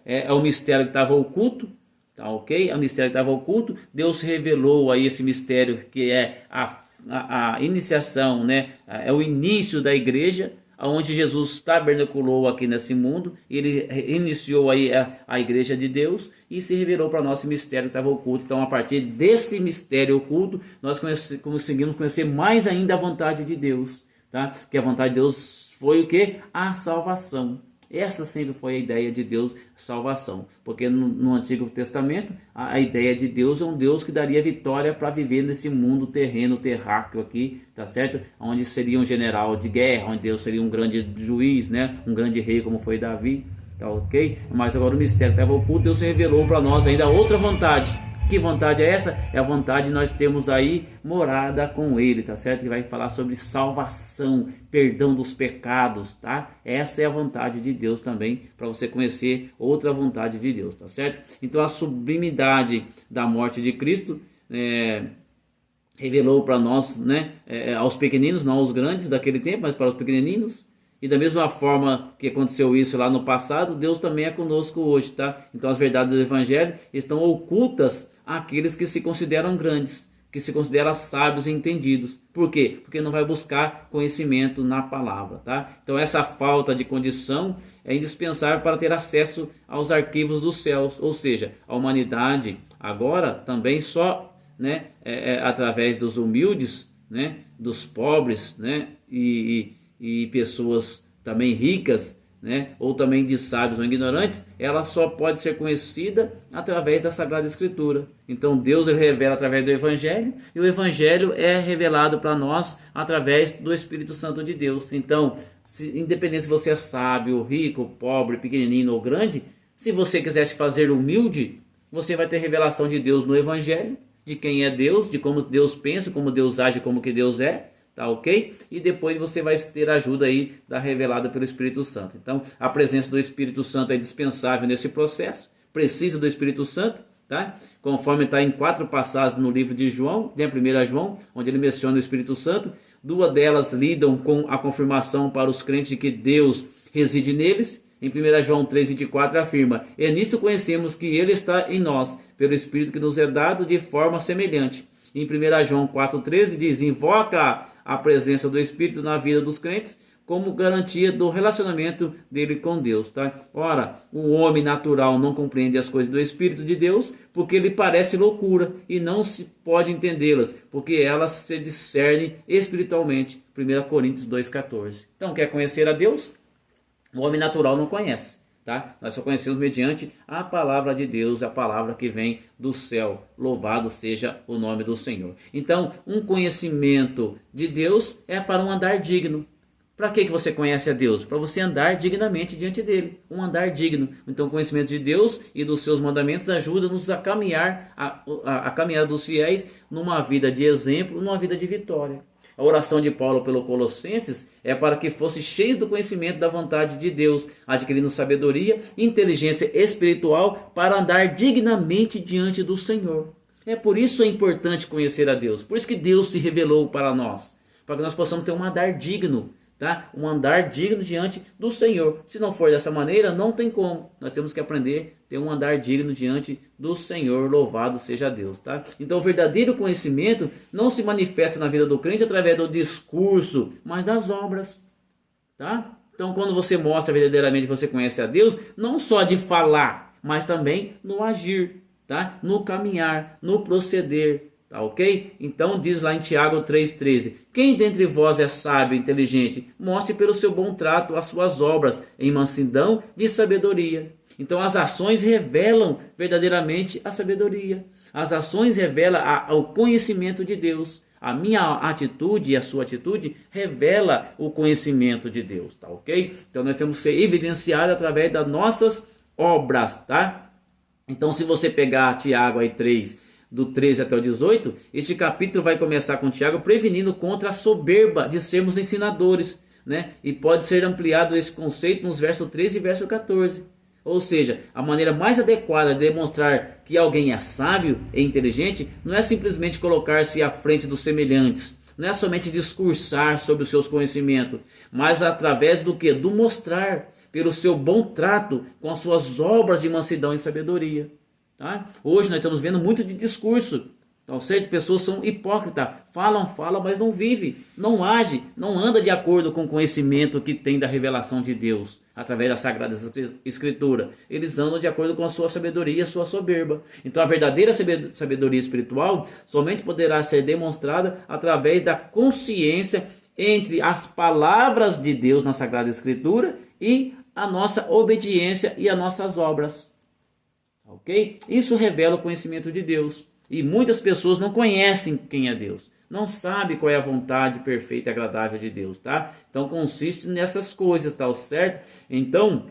é o mistério que estava oculto. Tá, ok? O mistério que estava oculto, Deus revelou aí esse mistério que é a iniciação, né? É o início da igreja, onde Jesus tabernaculou aqui nesse mundo. Ele iniciou aí a igreja de Deus e se revelou para nós esse mistério que estava oculto. Então a partir desse mistério oculto, nós conseguimos conhecer mais ainda a vontade de Deus, tá? Que a vontade de Deus foi o que? A salvação. Essa sempre foi a ideia de Deus, salvação. Porque no Antigo Testamento, a ideia de Deus é um Deus que daria vitória para viver nesse mundo terráqueo aqui, tá certo? Onde seria um general de guerra, onde Deus seria um grande juiz, né? Um grande rei como foi Davi, tá ok? Mas agora o mistério estava oculto, Deus revelou para nós ainda outra vontade. Que vontade é essa? É a vontade de nós termos aí morada com Ele, tá certo? Que vai falar sobre salvação, perdão dos pecados, tá? Essa é a vontade de Deus também, para você conhecer outra vontade de Deus, tá certo? Então a sublimidade da morte de Cristo revelou para nós, né? Aos pequeninos, não aos grandes daquele tempo, mas para os pequeninos. E da mesma forma que aconteceu isso lá no passado, Deus também é conosco hoje, tá? Então as verdades do Evangelho estão ocultas àqueles que se consideram grandes, que se consideram sábios e entendidos. Por quê? Porque não vai buscar conhecimento na palavra, tá? Então essa falta de condição é indispensável para ter acesso aos arquivos dos céus, ou seja, a humanidade agora também só, né, através dos humildes, né, dos pobres, né, e pessoas também ricas, né, ou também de sábios ou ignorantes, ela só pode ser conhecida através da Sagrada Escritura. Então Deus revela através do Evangelho, e o Evangelho é revelado para nós através do Espírito Santo de Deus. Então, independente se você é sábio, rico, pobre, pequenino ou grande, se você quiser se fazer humilde, você vai ter revelação de Deus no Evangelho, de quem é Deus, de como Deus pensa, como Deus age, como que Deus é. Tá, ok? E depois você vai ter ajuda aí da revelada pelo Espírito Santo. Então a presença do Espírito Santo é indispensável nesse processo. Precisa do Espírito Santo, tá? Conforme está em 4 passagens no livro de João, né? 1 João, onde ele menciona o Espírito Santo. 2 delas lidam com a confirmação para os crentes de que Deus reside neles. Em 1 João 3,24 afirma: e nisto conhecemos que Ele está em nós, pelo Espírito que nos é dado de forma semelhante. Em 1 João 4,13 diz: invoca a presença do Espírito na vida dos crentes como garantia do relacionamento dele com Deus, tá? Ora, o homem natural não compreende as coisas do Espírito de Deus, porque lhe parece loucura e não se pode entendê-las, porque elas se discernem espiritualmente. 1 Coríntios 2,14. Então, quer conhecer a Deus? O homem natural não conhece. Tá? Nós só conhecemos mediante a palavra de Deus, a palavra que vem do céu. Louvado seja o nome do Senhor. Então, um conhecimento de Deus é para um andar digno. Para que você conhece a Deus? Para você andar dignamente diante dele, um andar digno. Então o conhecimento de Deus e dos seus mandamentos ajuda-nos a caminhar, a caminhar dos fiéis numa vida de exemplo, numa vida de vitória. A oração de Paulo pelo Colossenses é para que fosse cheios do conhecimento da vontade de Deus, adquirindo sabedoria e inteligência espiritual para andar dignamente diante do Senhor. É por isso é importante conhecer a Deus. Por isso que Deus se revelou para nós, para que nós possamos ter um andar digno, tá? Um andar digno diante do Senhor. Se não for dessa maneira, não tem como. Nós temos que aprender a ter um andar digno diante do Senhor. Louvado seja Deus, tá? Então o verdadeiro conhecimento não se manifesta na vida do crente através do discurso, mas das obras, tá? Então quando você mostra verdadeiramente que você conhece a Deus, não só de falar, mas também no agir, tá? No caminhar, no proceder, tá ok? Então diz lá em Tiago 3,13: quem dentre vós é sábio e inteligente, mostre pelo seu bom trato as suas obras em mansidão de sabedoria. Então as ações revelam verdadeiramente a sabedoria. As ações revelam o conhecimento de Deus. A minha atitude e a sua atitude revela o conhecimento de Deus, tá ok? Então nós temos que ser evidenciados através das nossas obras, tá? Então se você pegar Tiago aí 3, do 13 até o 18, este capítulo vai começar com Tiago prevenindo contra a soberba de sermos ensinadores, né? E pode ser ampliado esse conceito nos versos 13 e verso 14. Ou seja, a maneira mais adequada de demonstrar que alguém é sábio e inteligente não é simplesmente colocar-se à frente dos semelhantes, não é somente discursar sobre os seus conhecimentos, mas através do que? Do mostrar pelo seu bom trato com as suas obras de mansidão e sabedoria. Tá? Hoje nós estamos vendo muito de discurso. Então, certas pessoas são hipócritas, falam, mas não vivem, não agem, não anda de acordo com o conhecimento que tem da revelação de Deus, através da Sagrada Escritura. Eles andam de acordo com a sua sabedoria e a sua soberba. Então a verdadeira sabedoria espiritual somente poderá ser demonstrada através da consciência entre as palavras de Deus na Sagrada Escritura e a nossa obediência e as nossas obras. Ok? Isso revela o conhecimento de Deus. E muitas pessoas não conhecem quem é Deus. Não sabem qual é a vontade perfeita e agradável de Deus, tá? Então consiste nessas coisas, tá certo? Então,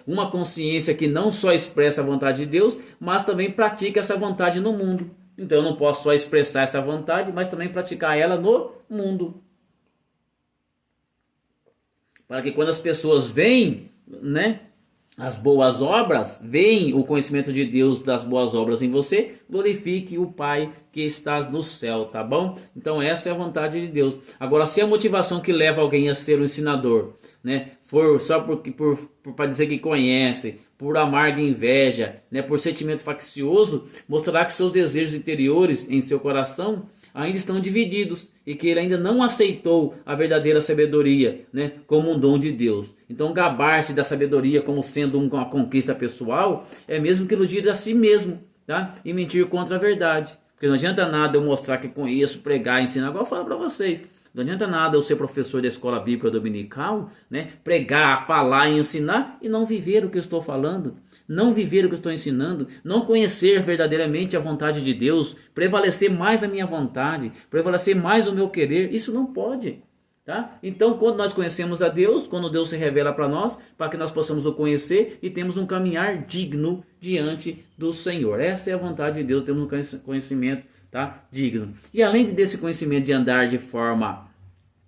uma consciência que não só expressa a vontade de Deus, mas também pratica essa vontade no mundo. Então eu não posso só expressar essa vontade, mas também praticar ela no mundo. Para que quando as pessoas veem, né, as boas obras, veem o conhecimento de Deus das boas obras em você, glorifique o Pai que está no céu, tá bom? Então essa é a vontade de Deus. Agora, se a motivação que leva alguém a ser um ensinador, né, for só para dizer que conhece, por amarga inveja, né, por sentimento faccioso, mostrará que seus desejos interiores em seu coração ainda estão divididos e que ele ainda não aceitou a verdadeira sabedoria, né, como um dom de Deus. Então gabar-se da sabedoria como sendo uma conquista pessoal é mesmo que iludir a si mesmo, tá? E mentir contra a verdade. Porque não adianta nada eu mostrar que conheço, pregar, ensinar. Agora eu falo para vocês, não adianta nada eu ser professor da escola bíblica dominical, né, pregar, falar e ensinar e não viver o que eu estou falando. Não viver o que eu estou ensinando, não conhecer verdadeiramente a vontade de Deus, prevalecer mais a minha vontade, prevalecer mais o meu querer, isso não pode, tá? Então, quando nós conhecemos a Deus, quando Deus se revela para nós, para que nós possamos o conhecer e temos um caminhar digno diante do Senhor. Essa é a vontade de Deus, temos um conhecimento, tá, digno. E além desse conhecimento de andar de forma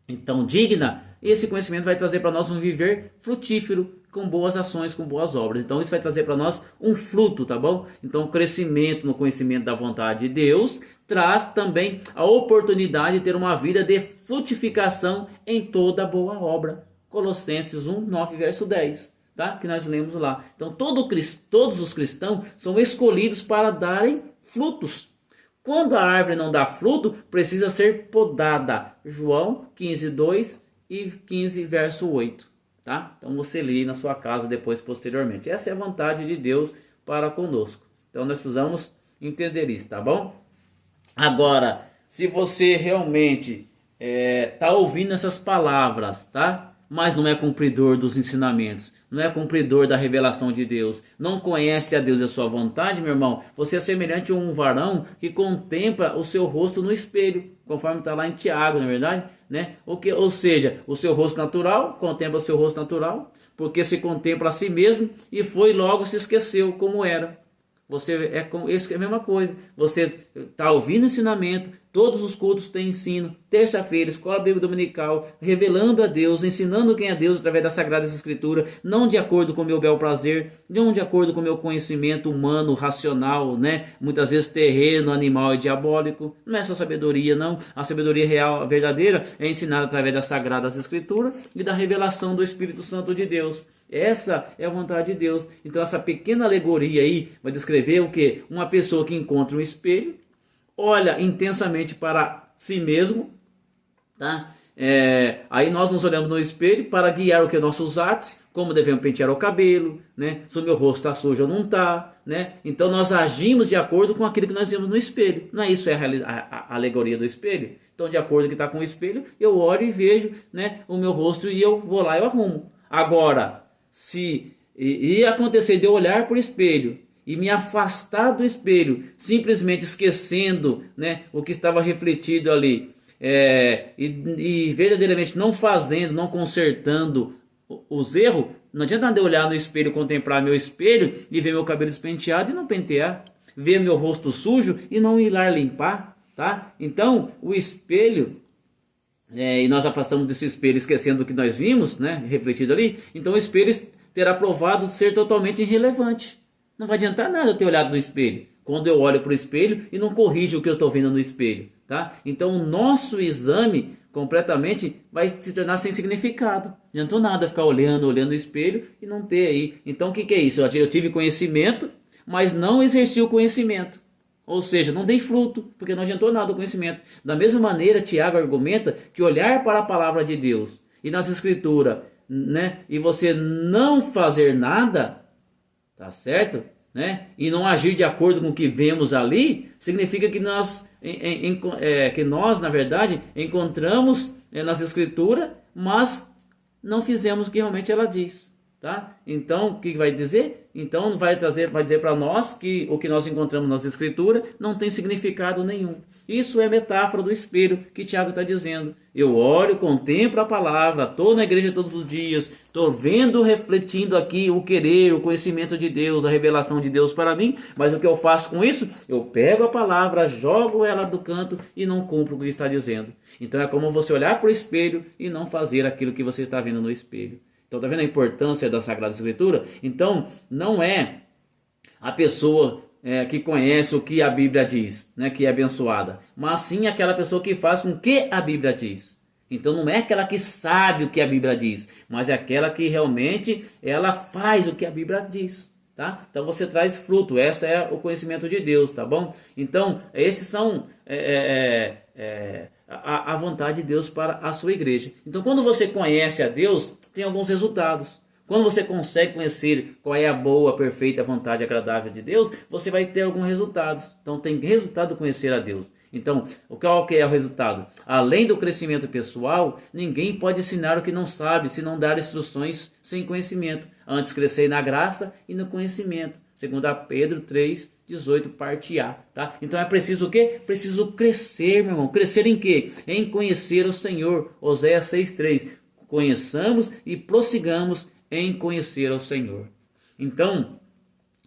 então digna, esse conhecimento vai trazer para nós um viver frutífero, com boas ações, com boas obras. Então isso vai trazer para nós um fruto, tá bom? Então o crescimento no conhecimento da vontade de Deus traz também a oportunidade de ter uma vida de frutificação em toda boa obra. Colossenses 1, 9, verso 10, tá? Que nós lemos lá. Então todos os cristãos são escolhidos para darem frutos. Quando a árvore não dá fruto, precisa ser podada. João 15, 2 e 15, verso 8. Tá? Então você lê na sua casa depois, posteriormente. Essa é a vontade de Deus para conosco. Então nós precisamos entender isso, tá bom? Agora, se você realmente está ouvindo essas palavras, tá? mas não é cumpridor dos ensinamentos, não é cumpridor da revelação de Deus, não conhece a Deus e a sua vontade, meu irmão, você é semelhante a um varão que contempla o seu rosto no espelho, conforme está lá em Tiago, não é verdade? Né? Ou seja, o seu rosto natural, contempla o seu rosto natural, porque se contempla a si mesmo e foi logo se esqueceu como era. Você é a mesma coisa. Você está ouvindo ensinamento, todos os cultos têm ensino, terça-feira, escola bíblica dominical, revelando a Deus, ensinando quem é Deus através das Sagradas Escrituras, não de acordo com o meu bel prazer, não de acordo com o meu conhecimento humano, racional, né? Muitas vezes terreno, animal e diabólico. Não é essa sabedoria, não. A sabedoria real, a verdadeira, é ensinada através das Sagradas Escrituras e da revelação do Espírito Santo de Deus. Essa é a vontade de Deus. Então essa pequena alegoria aí vai descrever o que? Uma pessoa que encontra um espelho, olha intensamente para si mesmo, tá? Aí nós nos olhamos no espelho para guiar o que? Nossos atos, como devemos pentear o cabelo, né? Se o meu rosto está sujo ou não está, né? Então nós agimos de acordo com aquilo que nós vemos no espelho. Não é isso a alegoria do espelho? Então, de acordo com o que está com o espelho, eu olho e vejo, né, o meu rosto e eu vou lá e eu arrumo. Agora, se ia acontecer de eu olhar para o espelho e me afastar do espelho, simplesmente esquecendo, né, o que estava refletido ali, e verdadeiramente não fazendo, não consertando os erros, não adianta nada eu olhar no espelho, contemplar meu espelho e ver meu cabelo despenteado e não pentear, ver meu rosto sujo e não ir lá limpar, tá? Então o espelho, e nós afastamos desse espelho esquecendo o que nós vimos, né, refletido ali, então o espelho terá provado ser totalmente irrelevante. Não vai adiantar nada eu ter olhado no espelho, quando eu olho para o espelho e não corrijo o que eu estou vendo no espelho, tá? Então o nosso exame completamente vai se tornar sem significado. Não adiantou nada ficar olhando o espelho e não ter aí. Então o que é isso? Eu tive conhecimento, mas não exerci o conhecimento. Ou seja, não dei fruto, porque não adiantou nada o conhecimento. Da mesma maneira, Tiago argumenta que olhar para a palavra de Deus e nas escrituras, né, e você não fazer nada, tá certo? Né, e não agir de acordo com o que vemos ali, significa que nós, na verdade, encontramos nas escrituras, mas não fizemos o que realmente ela diz. Tá? Então, o que vai dizer? Então, vai dizer para nós que o que nós encontramos nas escrituras não tem significado nenhum. Isso é metáfora do espelho que Tiago está dizendo. Eu olho, contemplo a palavra, estou na igreja todos os dias, estou vendo, refletindo aqui o querer, o conhecimento de Deus, a revelação de Deus para mim, mas o que eu faço com isso? Eu pego a palavra, jogo ela do canto e não cumpro o que está dizendo. Então, é como você olhar para o espelho e não fazer aquilo que você está vendo no espelho. Então, está vendo a importância da Sagrada Escritura? Então, não é a pessoa que conhece o que a Bíblia diz, né, que é abençoada, mas sim aquela pessoa que faz com que a Bíblia diz. Então, não é aquela que sabe o que a Bíblia diz, mas é aquela que realmente ela faz o que a Bíblia diz. Tá? Então, você traz fruto. Esse é o conhecimento de Deus, tá bom? Então, esses são a vontade de Deus para a sua igreja. Então, quando você conhece a Deus, tem alguns resultados. Quando você consegue conhecer qual é a boa, perfeita vontade agradável de Deus, você vai ter alguns resultados. Então, tem resultado conhecer a Deus. Então, qual que é o resultado? Além do crescimento pessoal, ninguém pode ensinar o que não sabe, se não dar instruções sem conhecimento. Antes crescer na graça e no conhecimento. Segundo Pedro 3:18, parte A. Tá? Então é preciso o quê? Preciso crescer, meu irmão. Crescer em quê? Em conhecer o Senhor. Oséias 6:3. Conheçamos e prossigamos em conhecer ao Senhor. Então,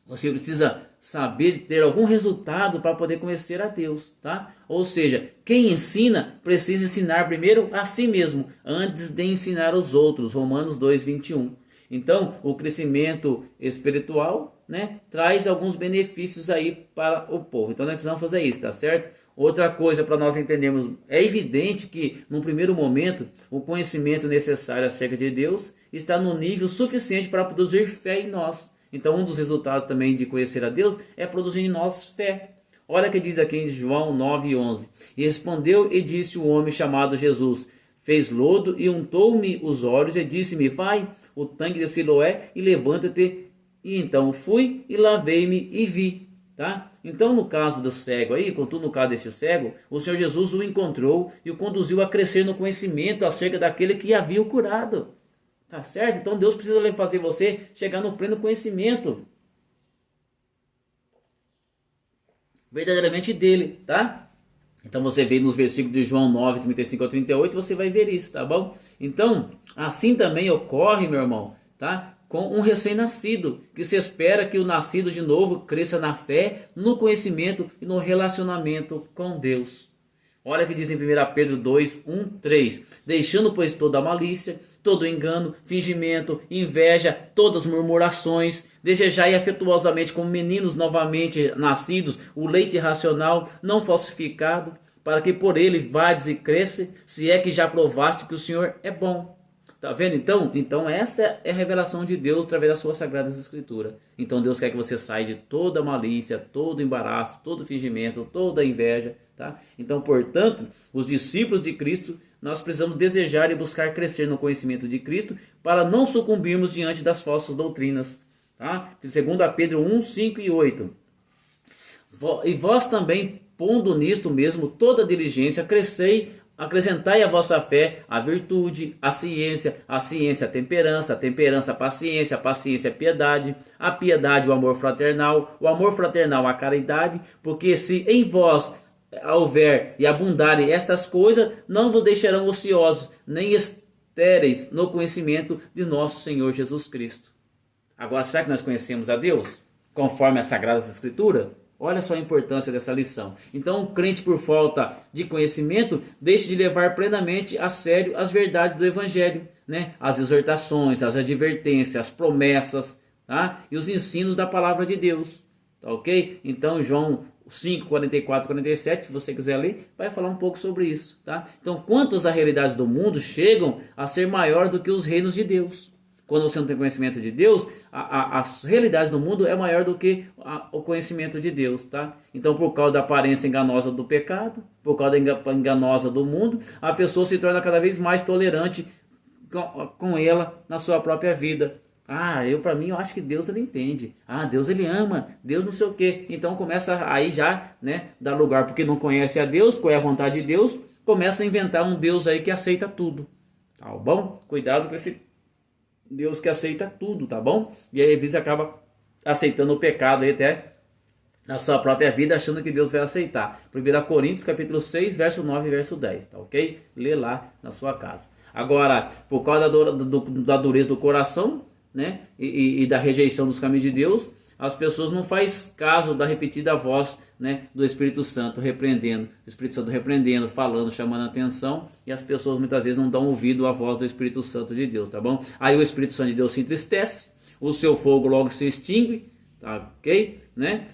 você precisa saber ter algum resultado para poder conhecer a Deus, tá? Ou seja, quem ensina precisa ensinar primeiro a si mesmo, antes de ensinar os outros. Romanos 2:21. Então, o crescimento espiritual, né, traz alguns benefícios aí para o povo. Então, nós precisamos fazer isso, tá certo? Outra coisa para nós entendermos, é evidente que, no primeiro momento, o conhecimento necessário acerca de Deus está no nível suficiente para produzir fé em nós. Então, um dos resultados também de conhecer a Deus é produzir em nós fé. Olha o que diz aqui em João 9:11. E respondeu e disse o homem chamado Jesus: fez lodo e untou-me os olhos e disse-me: vai o tanque de Siloé e levanta-te. E então fui e lavei-me e vi. Tá? Então, no caso do cego aí, contudo no caso desse cego, o Senhor Jesus o encontrou e o conduziu a crescer no conhecimento acerca daquele que havia o curado. Tá certo? Então Deus precisa fazer você chegar no pleno conhecimento verdadeiramente dele, tá? Então você vê nos versículos de João 9, 35 a 38, você vai ver isso, tá bom? Então, assim também ocorre, meu irmão, tá? Com um recém-nascido, que se espera que o nascido de novo cresça na fé, no conhecimento e no relacionamento com Deus. Olha que diz em 1 Pedro 2, 1, 3. Deixando, pois, toda a malícia, todo engano, fingimento, inveja, todas murmurações, desejai afetuosamente como meninos novamente nascidos, o leite racional, não falsificado, para que por ele vades e cresça, se é que já provaste que o Senhor é bom. Tá vendo? Então essa é a revelação de Deus através das suas sagradas escrituras. Então Deus quer que você saia de toda malícia, todo embaraço, todo fingimento, toda inveja, tá? Então, portanto, os discípulos de Cristo, nós precisamos desejar e buscar crescer no conhecimento de Cristo para não sucumbirmos diante das falsas doutrinas, tá? 2 Pedro 1, 5 e 8. E vós também, pondo nisto mesmo toda diligência, crescei, acrescentai à vossa fé a virtude, a ciência a temperança, a temperança a paciência a piedade, a piedade o amor fraternal a caridade, porque se em vós houver e abundarem estas coisas, não vos deixarão ociosos, nem estéreis no conhecimento de nosso Senhor Jesus Cristo. Agora, será que nós conhecemos a Deus conforme as Sagradas Escrituras? Olha só a importância dessa lição. Então, o crente, por falta de conhecimento, deixa de levar plenamente a sério as verdades do Evangelho, né? As exortações, as advertências, as promessas, tá? E os ensinos da palavra de Deus. Tá ok? Então, João 5, 44 e 47, se você quiser ler, vai falar um pouco sobre isso, tá? Então, quantas as realidades do mundo chegam a ser maior do que os reinos de Deus? Quando você não tem conhecimento de Deus, as realidades do mundo é maior do que o conhecimento de Deus, tá? Então, por causa da aparência enganosa do pecado, por causa da enganosa do mundo, a pessoa se torna cada vez mais tolerante com ela na sua própria vida. Para mim, eu acho que Deus ele entende. Deus ele ama, Deus não sei o quê. Então começa aí já, né, dar lugar, porque não conhece a Deus, qual é a vontade de Deus, começa a inventar um Deus aí que aceita tudo. Tá bom? Cuidado com esse Deus que aceita tudo, tá bom? E aí às vezes acaba aceitando o pecado aí até na sua própria vida, achando que Deus vai aceitar. 1 Coríntios capítulo 6, verso 9 e verso 10, tá ok? Lê lá na sua casa. Agora, por causa da dureza do coração, né, e da rejeição dos caminhos de Deus, as pessoas não fazem caso da repetida voz, né, do Espírito Santo repreendendo, falando, chamando a atenção, e as pessoas muitas vezes não dão ouvido à voz do Espírito Santo de Deus, tá bom? Aí o Espírito Santo de Deus se entristece, o seu fogo logo se extingue, tá ok? Né?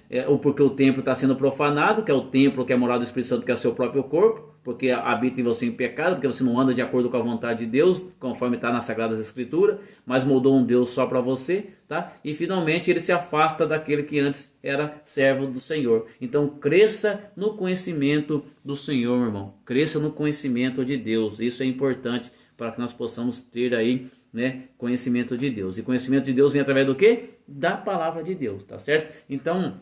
Porque o templo está sendo profanado, que é o templo que é morada do Espírito Santo, que é o seu próprio corpo, porque habita em você em pecado, porque você não anda de acordo com a vontade de Deus, conforme está nas Sagradas Escrituras, mas moldou um Deus só para você, tá? E finalmente ele se afasta daquele que antes era servo do Senhor. Então cresça no conhecimento do Senhor, meu irmão. Cresça no conhecimento de Deus. Isso é importante para que nós possamos ter aí, né, conhecimento de Deus. E conhecimento de Deus vem através do quê? Da palavra de Deus, tá certo? Então,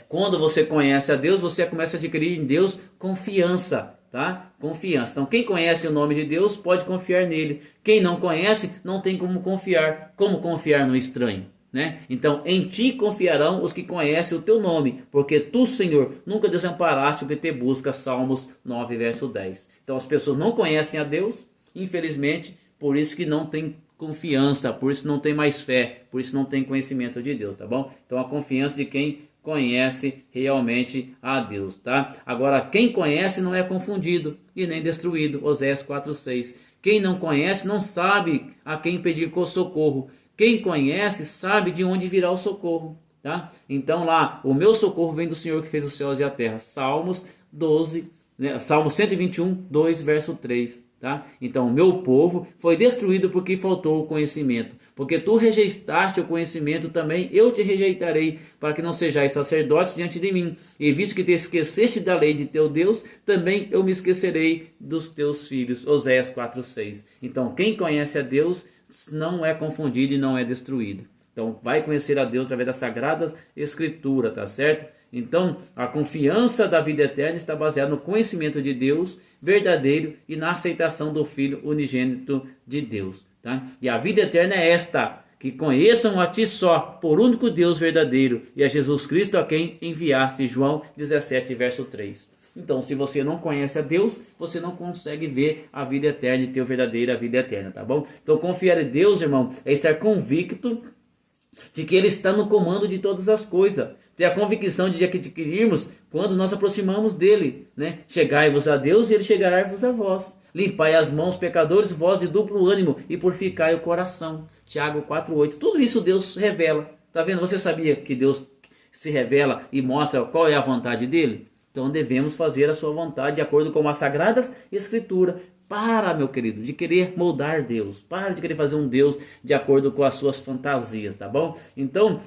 quando você conhece a Deus, você começa a adquirir em Deus confiança, tá? Confiança. Então, quem conhece o nome de Deus pode confiar nele. Quem não conhece, não tem como confiar. Como confiar no estranho, né? Então, em ti confiarão os que conhecem o teu nome, porque tu, Senhor, nunca desamparaste o que te busca. Salmos 9, verso 10. Então, as pessoas não conhecem a Deus, infelizmente, por isso que não tem confiança, por isso não tem mais fé, por isso não tem conhecimento de Deus, tá bom? Então, a confiança de quem conhece realmente a Deus, tá? Agora, quem conhece não é confundido e nem destruído. Oséias 4:6. Quem não conhece não sabe a quem pedir socorro. Quem conhece sabe de onde virá o socorro, tá? Então lá, o meu socorro vem do Senhor que fez os céus e a terra. Salmos 12, né? Salmo 121, 2, verso 3. Tá? Então, o meu povo foi destruído porque faltou o conhecimento. Porque tu rejeitaste o conhecimento, também eu te rejeitarei, para que não sejais sacerdotes diante de mim. E visto que te esqueceste da lei de teu Deus, também eu me esquecerei dos teus filhos. Oséias 4:6. Então, quem conhece a Deus não é confundido e não é destruído. Então, vai conhecer a Deus através das Sagradas Escrituras, tá certo? Então, a confiança da vida eterna está baseada no conhecimento de Deus verdadeiro e na aceitação do Filho unigênito de Deus. Tá? E a vida eterna é esta: que conheçam a ti só, por único Deus verdadeiro, e a Jesus Cristo a quem enviaste. João 17, verso 3. Então, se você não conhece a Deus, você não consegue ver a vida eterna e ter a verdadeira vida eterna, tá bom? Então, confiar em Deus, irmão, é estar convicto de que Ele está no comando de todas as coisas. Ter a convicção de adquirirmos quando nós aproximamos dEle, né? Chegai-vos a Deus e Ele chegará-vos a vós. Limpai as mãos, pecadores, vós de duplo ânimo, e purificai o coração. Tiago 4,8. Tudo isso Deus revela. Tá vendo? Você sabia que Deus se revela e mostra qual é a vontade dEle? Então devemos fazer a sua vontade de acordo com as Sagradas Escrituras. Para, meu querido, de querer moldar Deus. Para de querer fazer um Deus de acordo com as suas fantasias, tá bom? Então,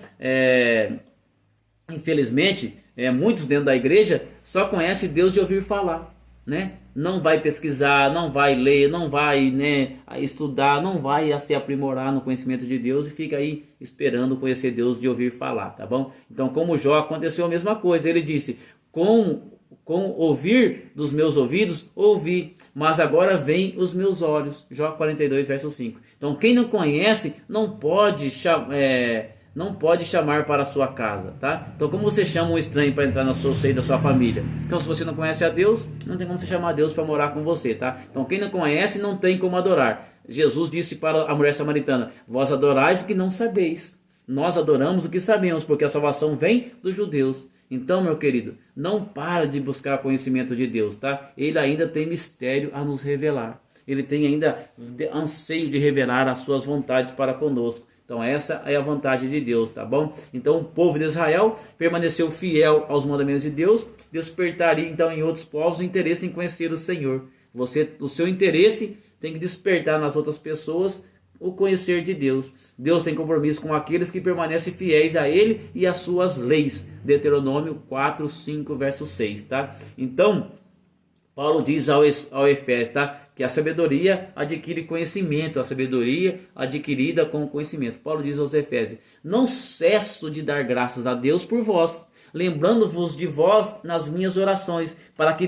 infelizmente, muitos dentro da igreja só conhecem Deus de ouvir falar, né? Não vai pesquisar, não vai ler, não vai, né, estudar, não vai se aprimorar no conhecimento de Deus e fica aí esperando conhecer Deus de ouvir falar, tá bom? Então, como Jó, aconteceu a mesma coisa. Ele disse: com ouvir dos meus ouvidos, ouvi, mas agora vem os meus olhos. Jó 42, verso 5. Então, quem não conhece não pode chamar para a sua casa, tá? Então, como você chama um estranho para entrar no seu seio da sua família? Então, se você não conhece a Deus, não tem como você chamar a Deus para morar com você, tá? Então, quem não conhece não tem como adorar. Jesus disse para a mulher samaritana: vós adorais o que não sabeis. Nós adoramos o que sabemos, porque a salvação vem dos judeus. Então, meu querido, não para de buscar conhecimento de Deus, tá? Ele ainda tem mistério a nos revelar. Ele tem ainda anseio de revelar as suas vontades para conosco. Então essa é a vontade de Deus, tá bom? Então o povo de Israel permaneceu fiel aos mandamentos de Deus. Despertaria então em outros povos o interesse em conhecer o Senhor. O seu interesse tem que despertar nas outras pessoas o conhecer de Deus. Deus tem compromisso com aqueles que permanecem fiéis a Ele e às suas leis. Deuteronômio 4, 5, verso 6, tá? Então, Paulo diz ao Efésio, tá? Que a sabedoria adquire conhecimento, a sabedoria adquirida com conhecimento. Paulo diz aos Efésios: não cesso de dar graças a Deus por vós, lembrando-vos de vós nas minhas orações, para que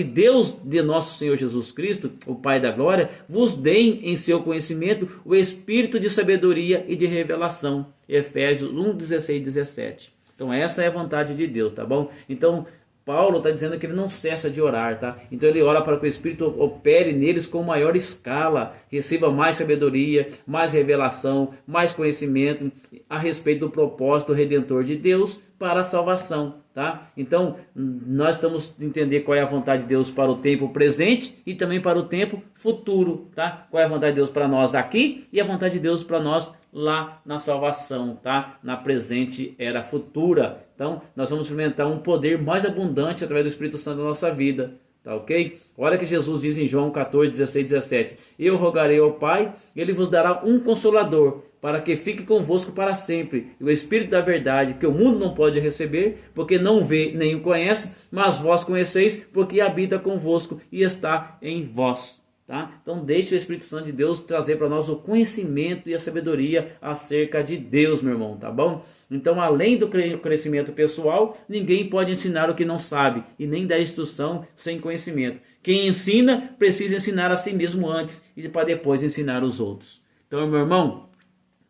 Deus de nosso Senhor Jesus Cristo, o Pai da glória, vos dê em seu conhecimento o espírito de sabedoria e de revelação. Efésios 1, 16 e 17. Então essa é a vontade de Deus, tá bom? Então Paulo está dizendo que ele não cessa de orar, tá? Então ele ora para que o Espírito opere neles com maior escala, receba mais sabedoria, mais revelação, mais conhecimento a respeito do propósito redentor de Deus para a salvação, tá? Então nós estamos a entender qual é a vontade de Deus para o tempo presente e também para o tempo futuro, tá? Qual é a vontade de Deus para nós aqui e a vontade de Deus para nós lá na salvação, tá? Na presente era futura. Então nós vamos experimentar um poder mais abundante através do Espírito Santo na nossa vida, tá ok? Olha que Jesus diz em João 14, 16, 17: eu rogarei ao Pai, ele vos dará um consolador, para que fique convosco para sempre, e o Espírito da verdade, que o mundo não pode receber, porque não vê nem o conhece, mas vós conheceis, porque habita convosco e está em vós. Tá? Então deixe o Espírito Santo de Deus trazer para nós o conhecimento e a sabedoria acerca de Deus, meu irmão, tá bom? Então, além do crescimento pessoal, ninguém pode ensinar o que não sabe e nem dar instrução sem conhecimento. Quem ensina precisa ensinar a si mesmo antes e para depois ensinar os outros. Então, meu irmão,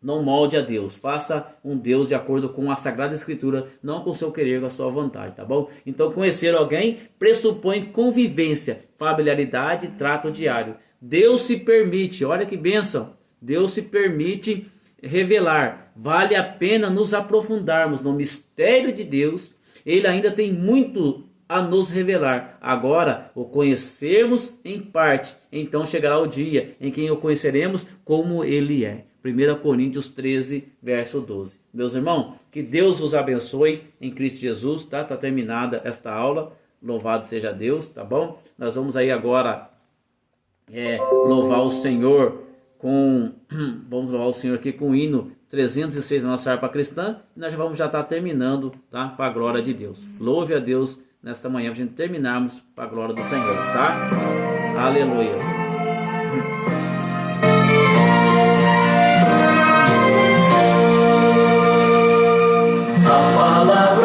não molde a Deus, faça um Deus de acordo com a Sagrada Escritura, não com o seu querer, com a sua vontade, tá bom? Então conhecer alguém pressupõe convivência, familiaridade, trato diário. Deus se permite, olha que bênção, Deus se permite revelar. Vale a pena nos aprofundarmos no mistério de Deus. Ele ainda tem muito a nos revelar. Agora o conhecemos em parte, então chegará o dia em que o conheceremos como Ele é. 1 Coríntios 13, verso 12. Meus irmãos, que Deus vos abençoe em Cristo Jesus, tá? Tá terminada esta aula. Louvado seja Deus, tá bom? Nós vamos aí agora louvar o Senhor vamos louvar o Senhor aqui com o hino 306 da nossa harpa cristã. E nós já estar terminando, tá? Para a glória de Deus. Louve a Deus nesta manhã, para a gente terminarmos para a glória do Senhor, tá? Aleluia. A palavra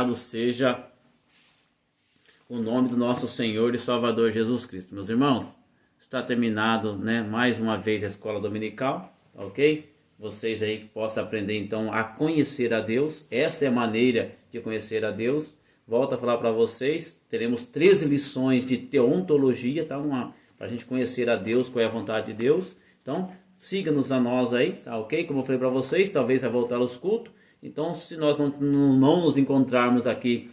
Louvado seja o nome do nosso Senhor e Salvador Jesus Cristo. Meus irmãos, está terminado, né, mais uma vez a escola dominical, tá ok? Vocês aí que possam aprender então a conhecer a Deus. Essa é a maneira de conhecer a Deus. Volto a falar para vocês, teremos 13 lições de teontologia, tá? Para a gente conhecer a Deus, qual é a vontade de Deus. Então, siga-nos a nós aí, tá ok? Como eu falei para vocês, talvez vai voltar aos cultos. Então, se nós não nos encontrarmos aqui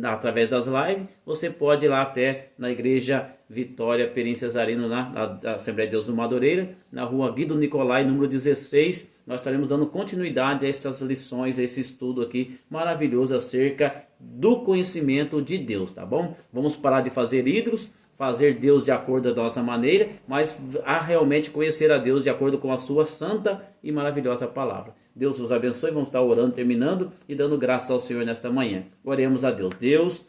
através das lives, você pode ir lá até na Igreja Vitória Perim Cesarino, na Assembleia de Deus do Madureira, na rua Guido Nicolai, número 16. Nós estaremos dando continuidade a essas lições, a esse estudo aqui maravilhoso acerca do conhecimento de Deus, tá bom? Vamos parar de fazer ídolos, fazer Deus de acordo da nossa maneira, mas a realmente conhecer a Deus de acordo com a sua santa e maravilhosa palavra. Deus os abençoe, vamos estar orando, terminando e dando graças ao Senhor nesta manhã. Oremos a Deus. Deus,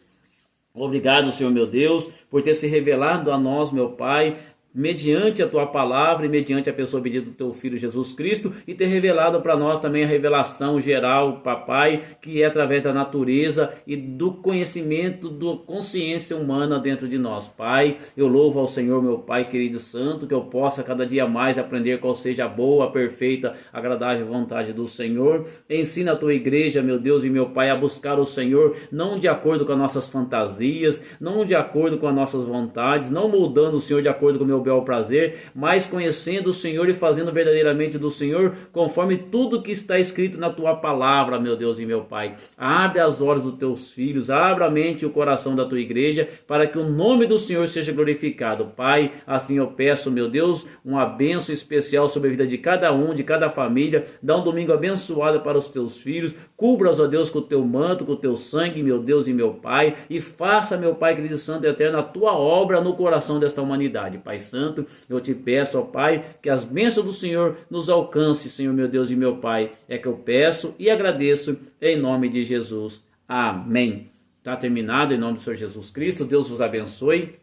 obrigado, Senhor meu Deus, por ter se revelado a nós, meu Pai, mediante a tua palavra e mediante a pessoa bendita do teu Filho Jesus Cristo, e ter revelado para nós também a revelação geral, papai, que é através da natureza e do conhecimento, da consciência humana dentro de nós. Pai, eu louvo ao Senhor, meu Pai querido santo, que eu possa cada dia mais aprender qual seja a boa, perfeita, agradável vontade do Senhor. Ensina a tua igreja, meu Deus e meu Pai, a buscar o Senhor, não de acordo com as nossas fantasias, não de acordo com as nossas vontades, não moldando o Senhor de acordo com o meu bel prazer, mas conhecendo o Senhor e fazendo verdadeiramente do Senhor conforme tudo que está escrito na tua palavra, meu Deus e meu Pai. Abre as olhos dos teus filhos, abre a mente e o coração da tua igreja, para que o nome do Senhor seja glorificado. Pai, assim eu peço, meu Deus, uma bênção especial sobre a vida de cada um, de cada família. Dá um domingo abençoado para os teus filhos, cubra-os, ó Deus, com o teu manto, com o teu sangue, meu Deus e meu Pai, e faça, meu Pai querido santo e eterno, a tua obra no coração desta humanidade. Pai Santo, eu te peço, ó Pai, que as bênçãos do Senhor nos alcance, Senhor meu Deus e meu Pai. É que eu peço e agradeço em nome de Jesus. Amém. Está terminado em nome do Senhor Jesus Cristo. Deus vos abençoe.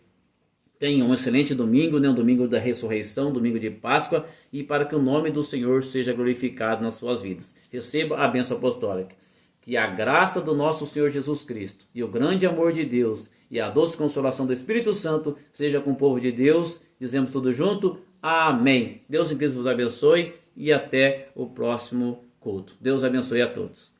Tenha um excelente domingo, né? Um domingo da ressurreição, domingo de Páscoa, e para que o nome do Senhor seja glorificado nas suas vidas. Receba a bênção apostólica. Que a graça do nosso Senhor Jesus Cristo e o grande amor de Deus e a doce consolação do Espírito Santo seja com o povo de Deus. Dizemos tudo junto. Amém. Deus em Cristo vos abençoe e até o próximo culto. Deus abençoe a todos.